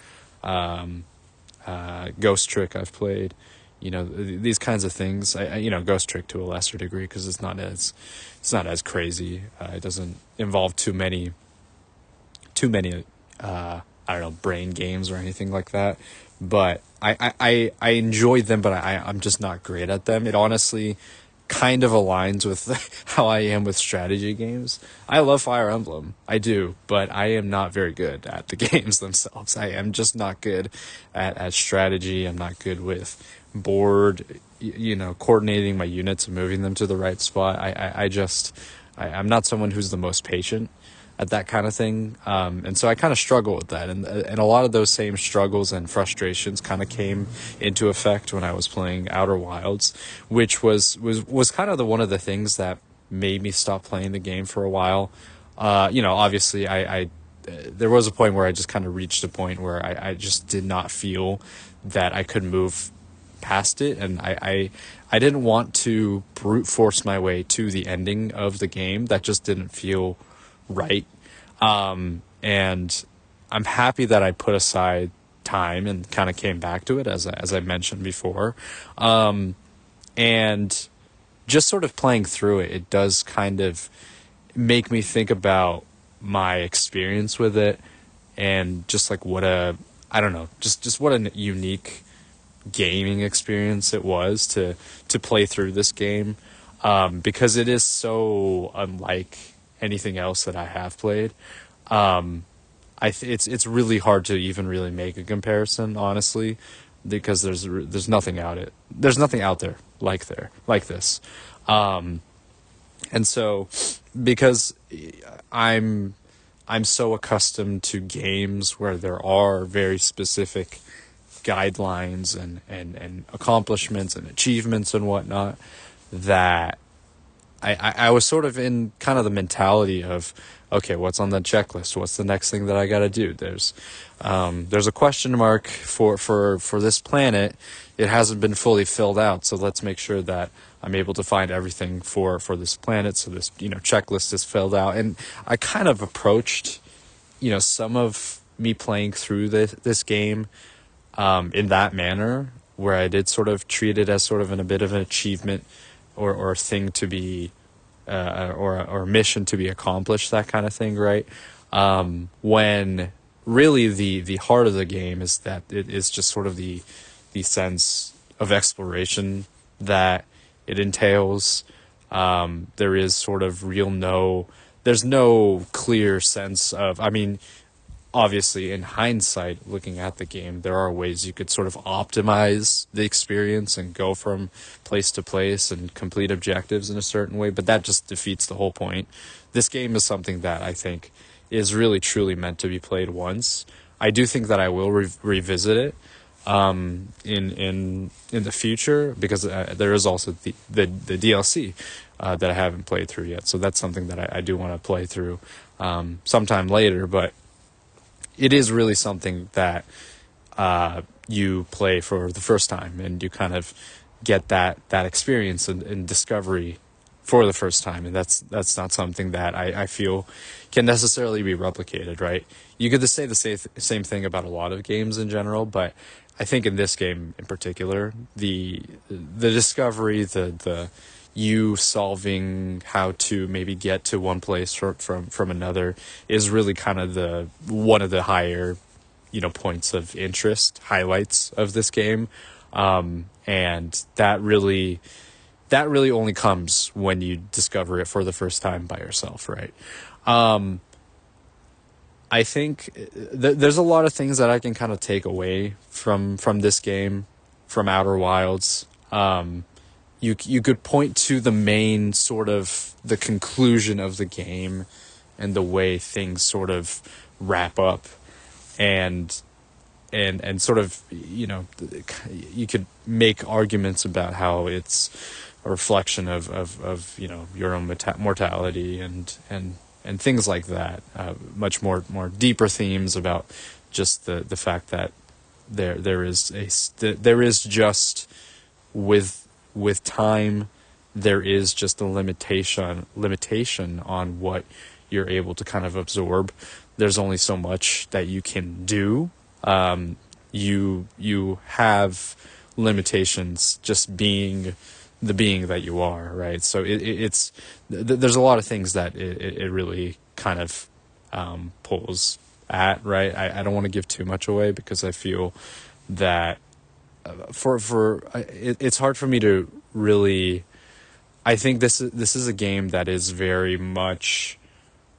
Ghost Trick I've played, these kinds of things. Ghost Trick to a lesser degree because it's not as crazy. It doesn't involve too many I don't know, brain games or anything like that. But I enjoy them, but I'm just not great at them. It honestly kind of aligns with how I am with strategy games. I love Fire Emblem. I do, but I am not very good at the games themselves. I am just not good at strategy. I'm not good with board, coordinating my units and moving them to the right spot. I'm not someone who's the most patient. at that kind of thing. And so I kind of struggle with that. And a lot of those same struggles and frustrations kind of came into effect when I was playing Outer Wilds, which was kind of one of the things that made me stop playing the game for a while. Obviously I there was a point where I just kind of reached a point where I just did not feel that I could move past it, and I didn't want to brute force my way to the ending of the game. That just didn't feel right. And I'm happy that I put aside time and kind of came back to it, as I mentioned before. And just sort of playing through it, it does kind of make me think about my experience with it, and just like I don't know, just what a unique gaming experience it was to play through this game, because it is so unlike anything else that I have played. It's really hard to even really make a comparison, honestly, because there's nothing out there like this. And so, because I'm so accustomed to games where there are very specific guidelines and accomplishments and achievements and whatnot, that I was sort of in kind of the mentality of, okay, what's on the checklist? What's the next thing that I got to do? There's a question mark for this planet. It hasn't been fully filled out, so let's make sure that I'm able to find everything for this planet, so this checklist is filled out. And I kind of approached some of me playing through this game in that manner, where I did sort of treat it as sort of a bit of an achievement or thing to be or a mission to be accomplished, that kind of thing, right? When really the heart of the game is that it is just sort of the sense of exploration that it entails. There is sort of there's no clear sense of, I mean, obviously in hindsight, looking at the game, there are ways you could sort of optimize the experience and go from place to place and complete objectives in a certain way, but that just defeats the whole point. This game is something that I think is really truly meant to be played once. I do think that I will revisit it in the future, because there is also the DLC that I haven't played through yet, so that's something that I do want to play through sometime later. But it is really something that you play for the first time, and you kind of get that experience and discovery for the first time, and that's not something that I feel can necessarily be replicated, right? You could say the same thing about a lot of games in general, but I think in this game in particular, the discovery, the you solving how to maybe get to one place from another is really kind of one of the higher points of interest, highlights of this game, and that really only comes when you discover it for the first time by yourself, right? I think there's a lot of things that I can kind of take away from this game, from Outer Wilds. You could point to the main sort of the conclusion of the game and the way things sort of wrap up, and sort of you could make arguments about how it's a reflection of your own mortality and things like that. Much more deeper themes about just the fact that there is just with time, there is just a limitation on what you're able to kind of absorb. There's only so much that you can do. You have limitations just being the being that you are, right? So there's a lot of things that it really kind of pulls at, right? I don't want to give too much away, because I feel that it's hard for me to really. I think this is a game that is very much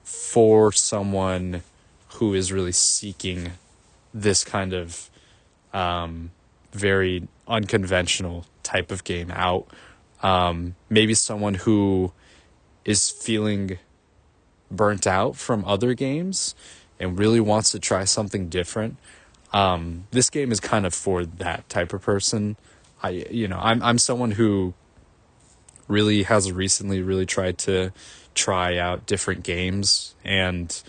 for someone who is really seeking this kind of very unconventional type of game out. Maybe someone who is feeling burnt out from other games and really wants to try something different, this game is kind of for that type of person. I'm someone who really has recently really tried to try out different games and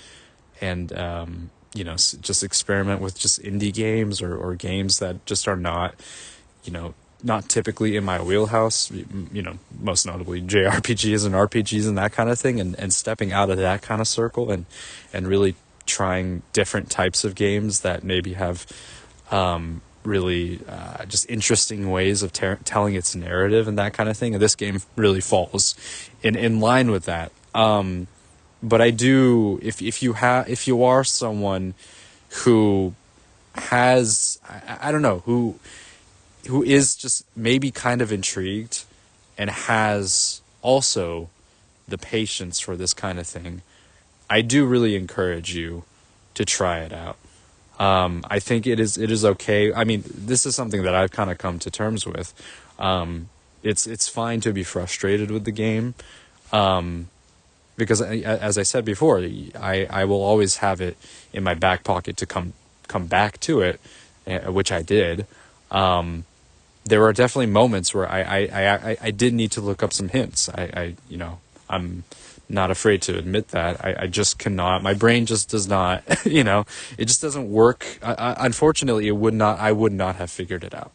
just experiment with just indie games or games that just are not, not typically in my wheelhouse, most notably JRPGs and RPGs and that kind of thing, and stepping out of that kind of circle and really trying different types of games that maybe have really just interesting ways of telling its narrative and that kind of thing. And this game really falls in line with that. But I do, if you are someone who has, I don't know, who is just maybe kind of intrigued and has also the patience for this kind of thing, I do really encourage you to try it out. I think it is okay. I mean, this is something that I've kind of come to terms with. It's fine to be frustrated with the game. Because as I said before, I will always have it in my back pocket to come back to it, which I did. There were definitely moments where I did need to look up some hints. I'm not afraid to admit that. I just cannot. My brain just does not. It just doesn't work. Unfortunately, I would not have figured it out.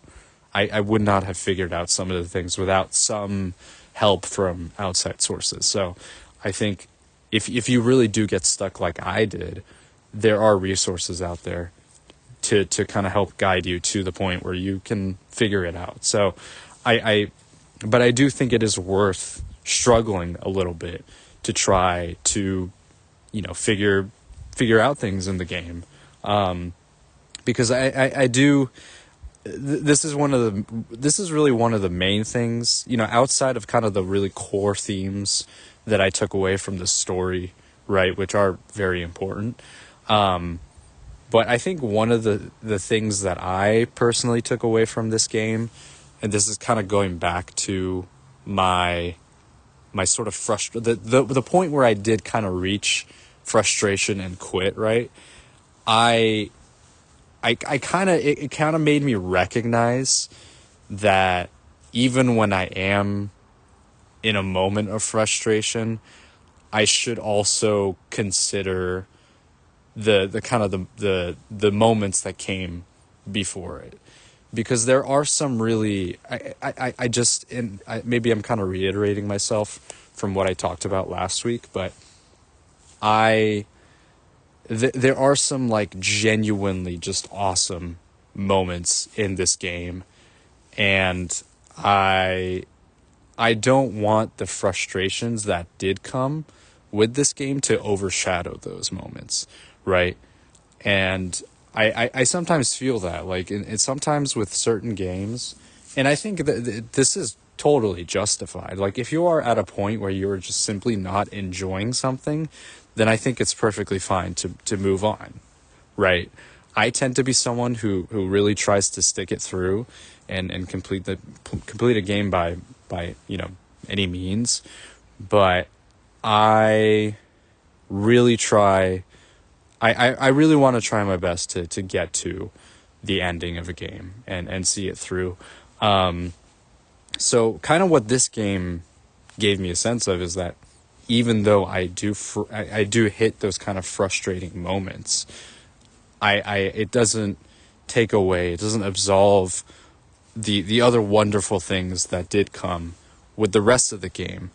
I would not have figured out some of the things without some help from outside sources. So I think if you really do get stuck like I did, there are resources out there to kind of help guide you to the point where you can figure it out. So but I do think it is worth struggling a little bit to try to, figure out things in the game. Because I do, this is really one of the main things, outside of kind of the really core themes that I took away from the story, right, which are very important. But I think one of the things that I personally took away from this game, and this is kind of going back to my sort of the point where I did kind of reach frustration and quit, right? It kind of made me recognize that even when I am in a moment of frustration, I should also consider the kind of the moments that came before it, because there are some really maybe I'm kind of reiterating myself from what I talked about last week, but there are some like genuinely just awesome moments in this game, and I don't want the frustrations that did come with this game to overshadow those moments, right? And I sometimes feel that, like, sometimes with certain games, and I think that this is totally justified. Like, if you are at a point where you're just simply not enjoying something, then I think it's perfectly fine to move on, right? I tend to be someone who really tries to stick it through and complete a game by any means, but I really try. I really want to try my best to get to the ending of a game and see it through. So kind of what this game gave me a sense of is that even though I do hit those kind of frustrating moments, it doesn't take away, it doesn't absolve the other wonderful things that did come with the rest of the game.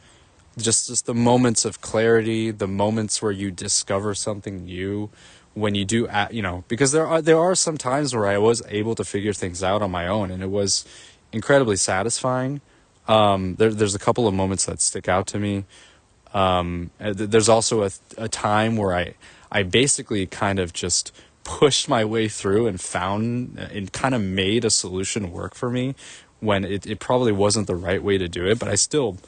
Just the moments of clarity, the moments where you discover something new, when you do, because there are some times where I was able to figure things out on my own, and it was incredibly satisfying. There's a couple of moments that stick out to me. There's also a time where I basically kind of just pushed my way through and found and kind of made a solution work for me when it probably wasn't the right way to do it, but I still,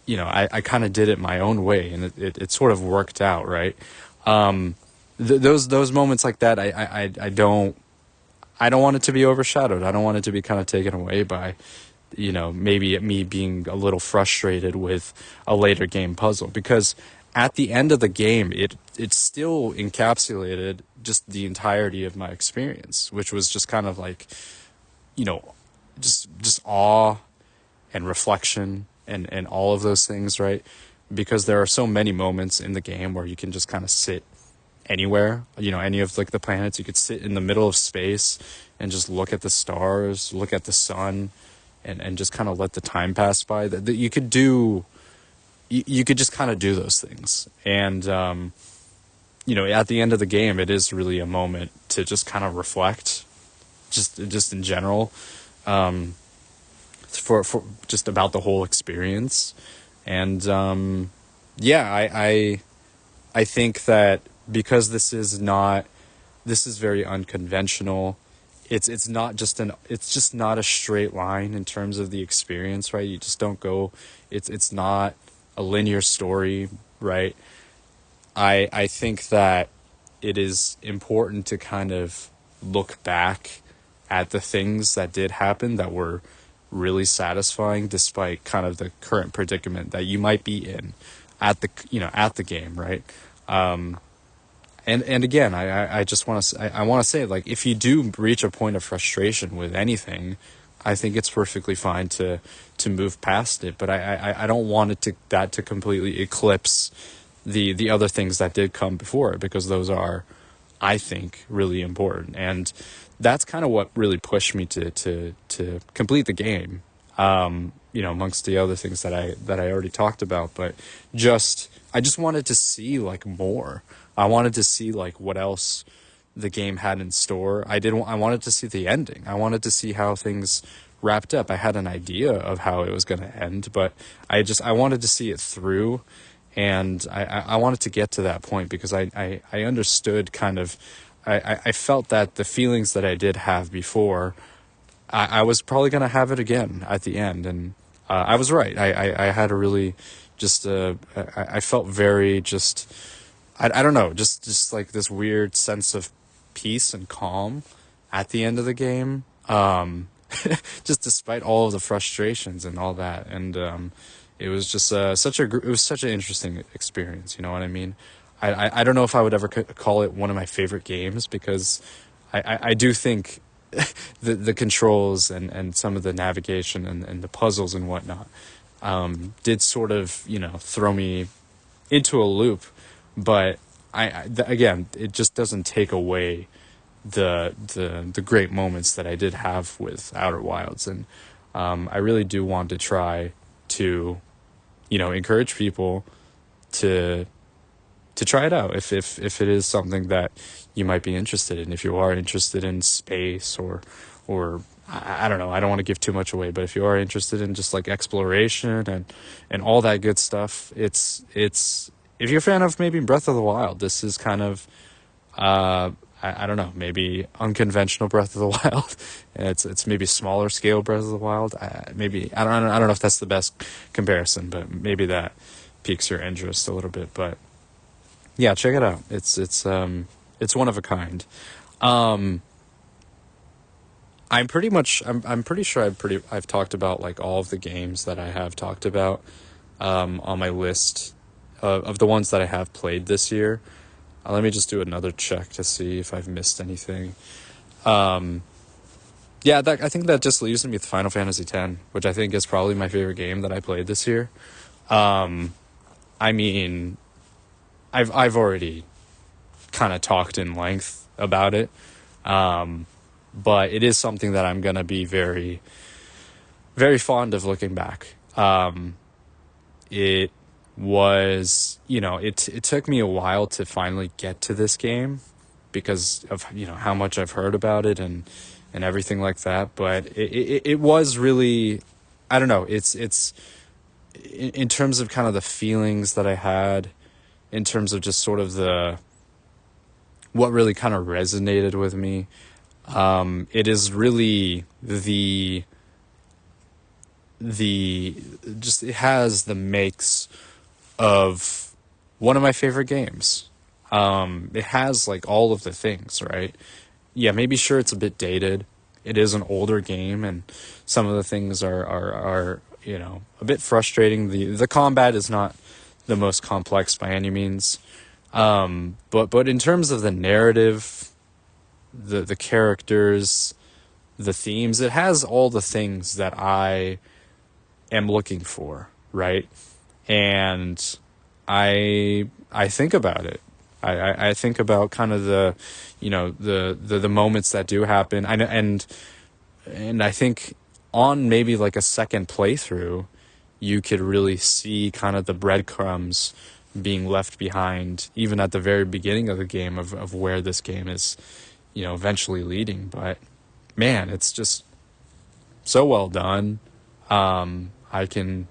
I kind of did it my own way, and it sort of worked out, right? Those moments like that, I don't want it to be overshadowed. I don't want it to be kind of taken away by, maybe me being a little frustrated with a later game puzzle, because at the end of the game, it still encapsulated just the entirety of my experience, which was just kind of like, you know, just awe and reflection and all of those things, right? Because there are so many moments in the game where you can just kind of sit anywhere, you know, any of like the planets. You could sit in the middle of space and just look at the stars, look at the sun, and just kind of let the time pass by. That you could do, you could just kind of do those things. And you know, at the end of the game, it is really a moment to just kind of reflect, just in general, for just about the whole experience. And yeah, I think that because this is very unconventional. It's not just it's just not a straight line in terms of the experience, right? You just don't go. It's not a linear story, right? I think that it is important to kind of look back at the things that did happen that were really satisfying despite kind of the current predicament that you might be in at the game, right? And again, I just want to I want to say, like, if you do reach a point of frustration with anything, I think it's perfectly fine to move past it. But I don't want that to completely eclipse the other things that did come before it, because those are, I think, really important. And that's kind of what really pushed me to complete the game. You know, amongst the other things that I already talked about, but I just wanted to see like more. I wanted to see like what else the game had in store. I wanted to see the ending. I wanted to see how things wrapped up. I had an idea of how it was going to end, but I wanted to see it through, and I wanted to get to that point because I understood kind of, I felt that the feelings that I did have before, I was probably going to have it again at the end, and I was right. I had a really I felt very I don't know, just like this weird sense of peace and calm at the end of the game. Just despite all of the frustrations and all that. And it was just it was such an interesting experience, you know what I mean? I don't know if I would ever call it one of my favorite games, because I do think the controls and some of the navigation and the puzzles and whatnot did sort of, you know, throw me into a loop. But again, it just doesn't take away the great moments that I did have with Outer Wilds. And I really do want to try to, you know, encourage people to try it out if it is something that you might be interested in. If you are interested in space or I don't know, I don't want to give too much away, but if you are interested in just like exploration and all that good stuff, it's if you're a fan of maybe Breath of the Wild, this is kind of I don't know, maybe unconventional Breath of the Wild. It's maybe smaller scale Breath of the Wild. Maybe I don't know if that's the best comparison, but maybe that piques your interest a little bit. But yeah, check it out. It's one of a kind. I'm pretty sure I've talked about like all of the games that I have talked about on my list of the ones that I have played this year. Let me just do another check to see if I've missed anything. Yeah, I think that just leaves me with Final Fantasy X, which I think is probably my favorite game that I played this year. I mean, I've already kind of talked in length about it, but it is something that I'm gonna be very, very fond of looking back. It was, you know, it took me a while to finally get to this game because of, you know, how much I've heard about it and everything like that. But it was really, I don't know, it's in terms of kind of the feelings that I had, in terms of just sort of what really kind of resonated with me. It is really it has the makes of one of my favorite games. It has like all of the things, right? Yeah, maybe sure it's a bit dated. It is an older game, and some of the things are you know, a bit frustrating. The combat is not the most complex by any means. But in terms of the narrative, the characters, the themes, it has all the things that I am looking for, right? And I think about it. I think about kind of the, the moments that do happen. And I think on maybe like a second playthrough, you could really see kind of the breadcrumbs being left behind, even at the very beginning of the game, of where this game is, eventually leading. But man, it's just so well done. I can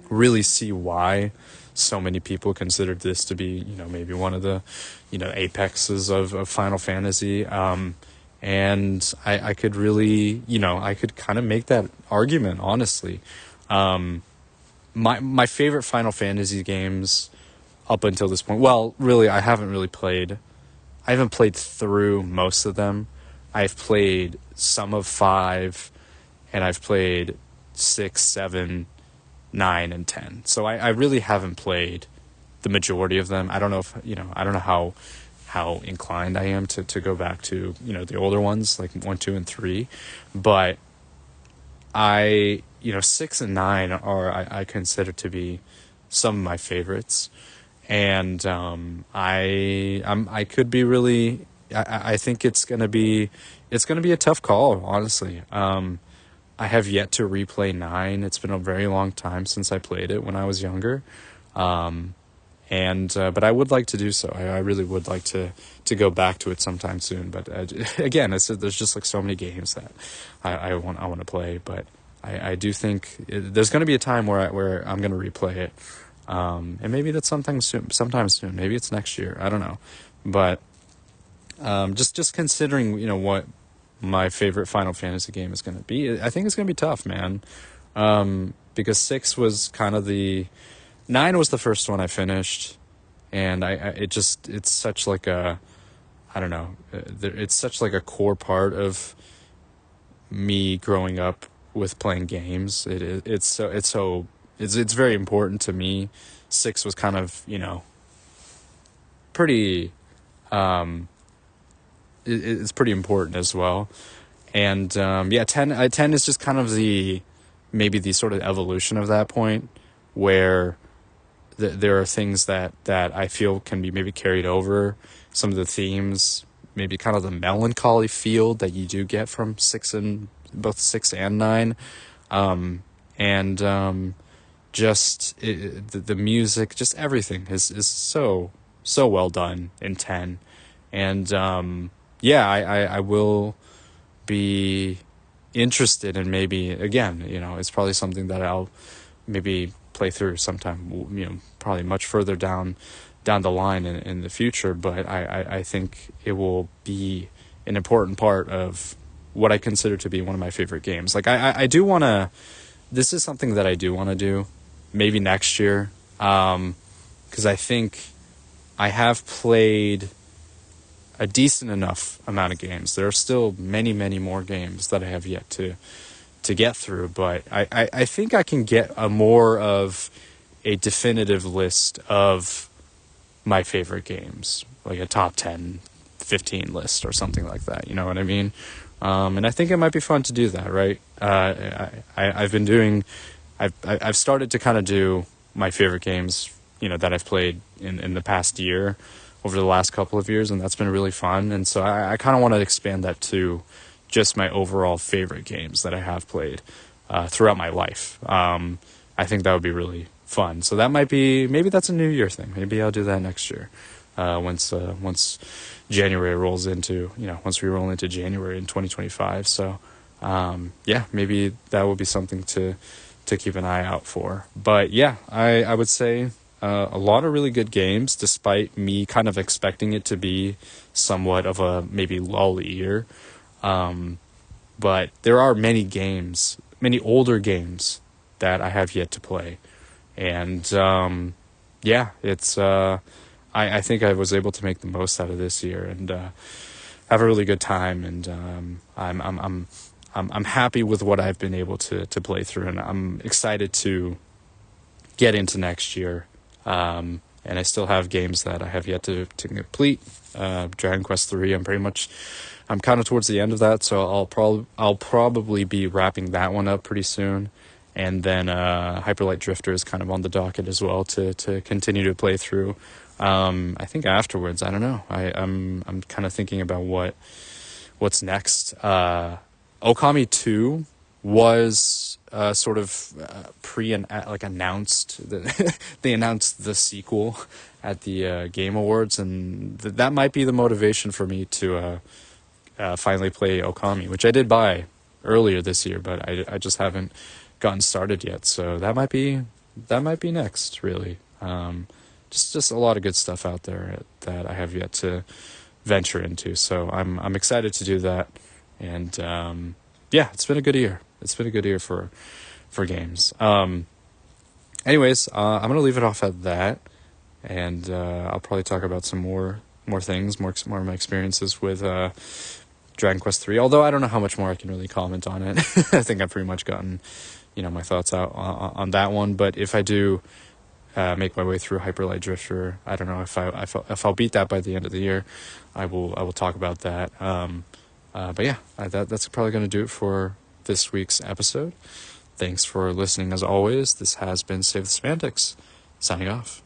really see why so many people considered this to be, maybe one of the, apexes of Final Fantasy. And I could really, I could kind of make that argument, honestly. My favorite Final Fantasy games up until this point, well, really, I haven't played through most of them. I've played some of 5, and I've played 6, 7, 9, and 10. So I really haven't played the majority of them. I don't know if, I don't know how inclined I am to go back to, the older ones, like 1, 2, and 3. But 6 and 9 I consider to be some of my favorites. And I could be really, I think it's gonna be a tough call, honestly. I have yet to replay 9. It's been a very long time since I played it when I was younger. But I would like to do so. I really would like to go back to it sometime soon. But again, there's just like so many games that I want to play. But I do think there's going to be a time where I'm going to replay it. And maybe that's sometime soon. Maybe it's next year. I don't know. But just considering, what my favorite Final Fantasy game is going to be, I think it's going to be tough, man. Because 6 was kind of 9 was the first one I finished, and it's such like a, I don't know, it's such like a core part of me growing up with playing games. It's very important to me. 6 was kind of, pretty, it's pretty important as well. And 10 is just kind of maybe the sort of evolution of that point, where there are things that I feel can be maybe carried over. Some of the themes, maybe kind of the melancholy feel that you do get from both 6 and 9. Just the music, just everything is so well done in 10. And I will be interested in, maybe again, it's probably something that I'll maybe play through sometime, probably much further down the line in the future. But I think it will be an important part of what I consider to be one of my favorite games. Like I do want to, this is something that I do want to do maybe next year, because I think I have played a decent enough amount of games. There are still many, many more games that I have yet to get through, but I think I can get a more of a definitive list of my favorite games, like a top 10, 15 list or something like that. You know what I mean? And I think it might be fun to do that, right? I've started to kind of do my favorite games, that I've played in the past year, over the last couple of years, and that's been really fun. And so I kind of want to expand that to just my overall favorite games that I have played throughout my life. I think that would be really fun. So that maybe that's a New Year thing. Maybe I'll do that next year, once January rolls into, once we roll into January in 2025. So maybe that will be something to keep an eye out for. But yeah, I would say a lot of really good games, despite me kind of expecting it to be somewhat of a maybe lull year. But there are many older games that I have yet to play. And it's I think I was able to make the most out of this year and have a really good time. And I'm happy with what I've been able to play through, and I'm excited to get into next year And I still have games that I have yet to complete. Dragon Quest 3, I'm kind of towards the end of that, so I'll probably be wrapping that one up pretty soon. And then Hyper Light Drifter is kind of on the docket as well to continue to play through. I think afterwards, I don't know. I'm kind of thinking about what's next. Okami 2 was sort of announced. They announced the sequel at the Game Awards, and that might be the motivation for me to finally play Okami, which I did buy earlier this year, but I just haven't gotten started yet. So that might be next, really. Just a lot of good stuff out there that I have yet to venture into. So I'm excited to do that. And yeah, it's been a good year. It's been a good year for games. Anyways, I'm gonna leave it off at that, and I'll probably talk about some more things, more of my experiences with Dragon Quest 3. Although I don't know how much more I can really comment on it. I think I've pretty much gotten my thoughts out on that one. But if I do make my way through Hyper Light Drifter, I don't know if I'll beat that by the end of the year. I will talk about that. But yeah, that's probably going to do it for this week's episode. Thanks for listening as always. This has been Save the Semantics, signing off.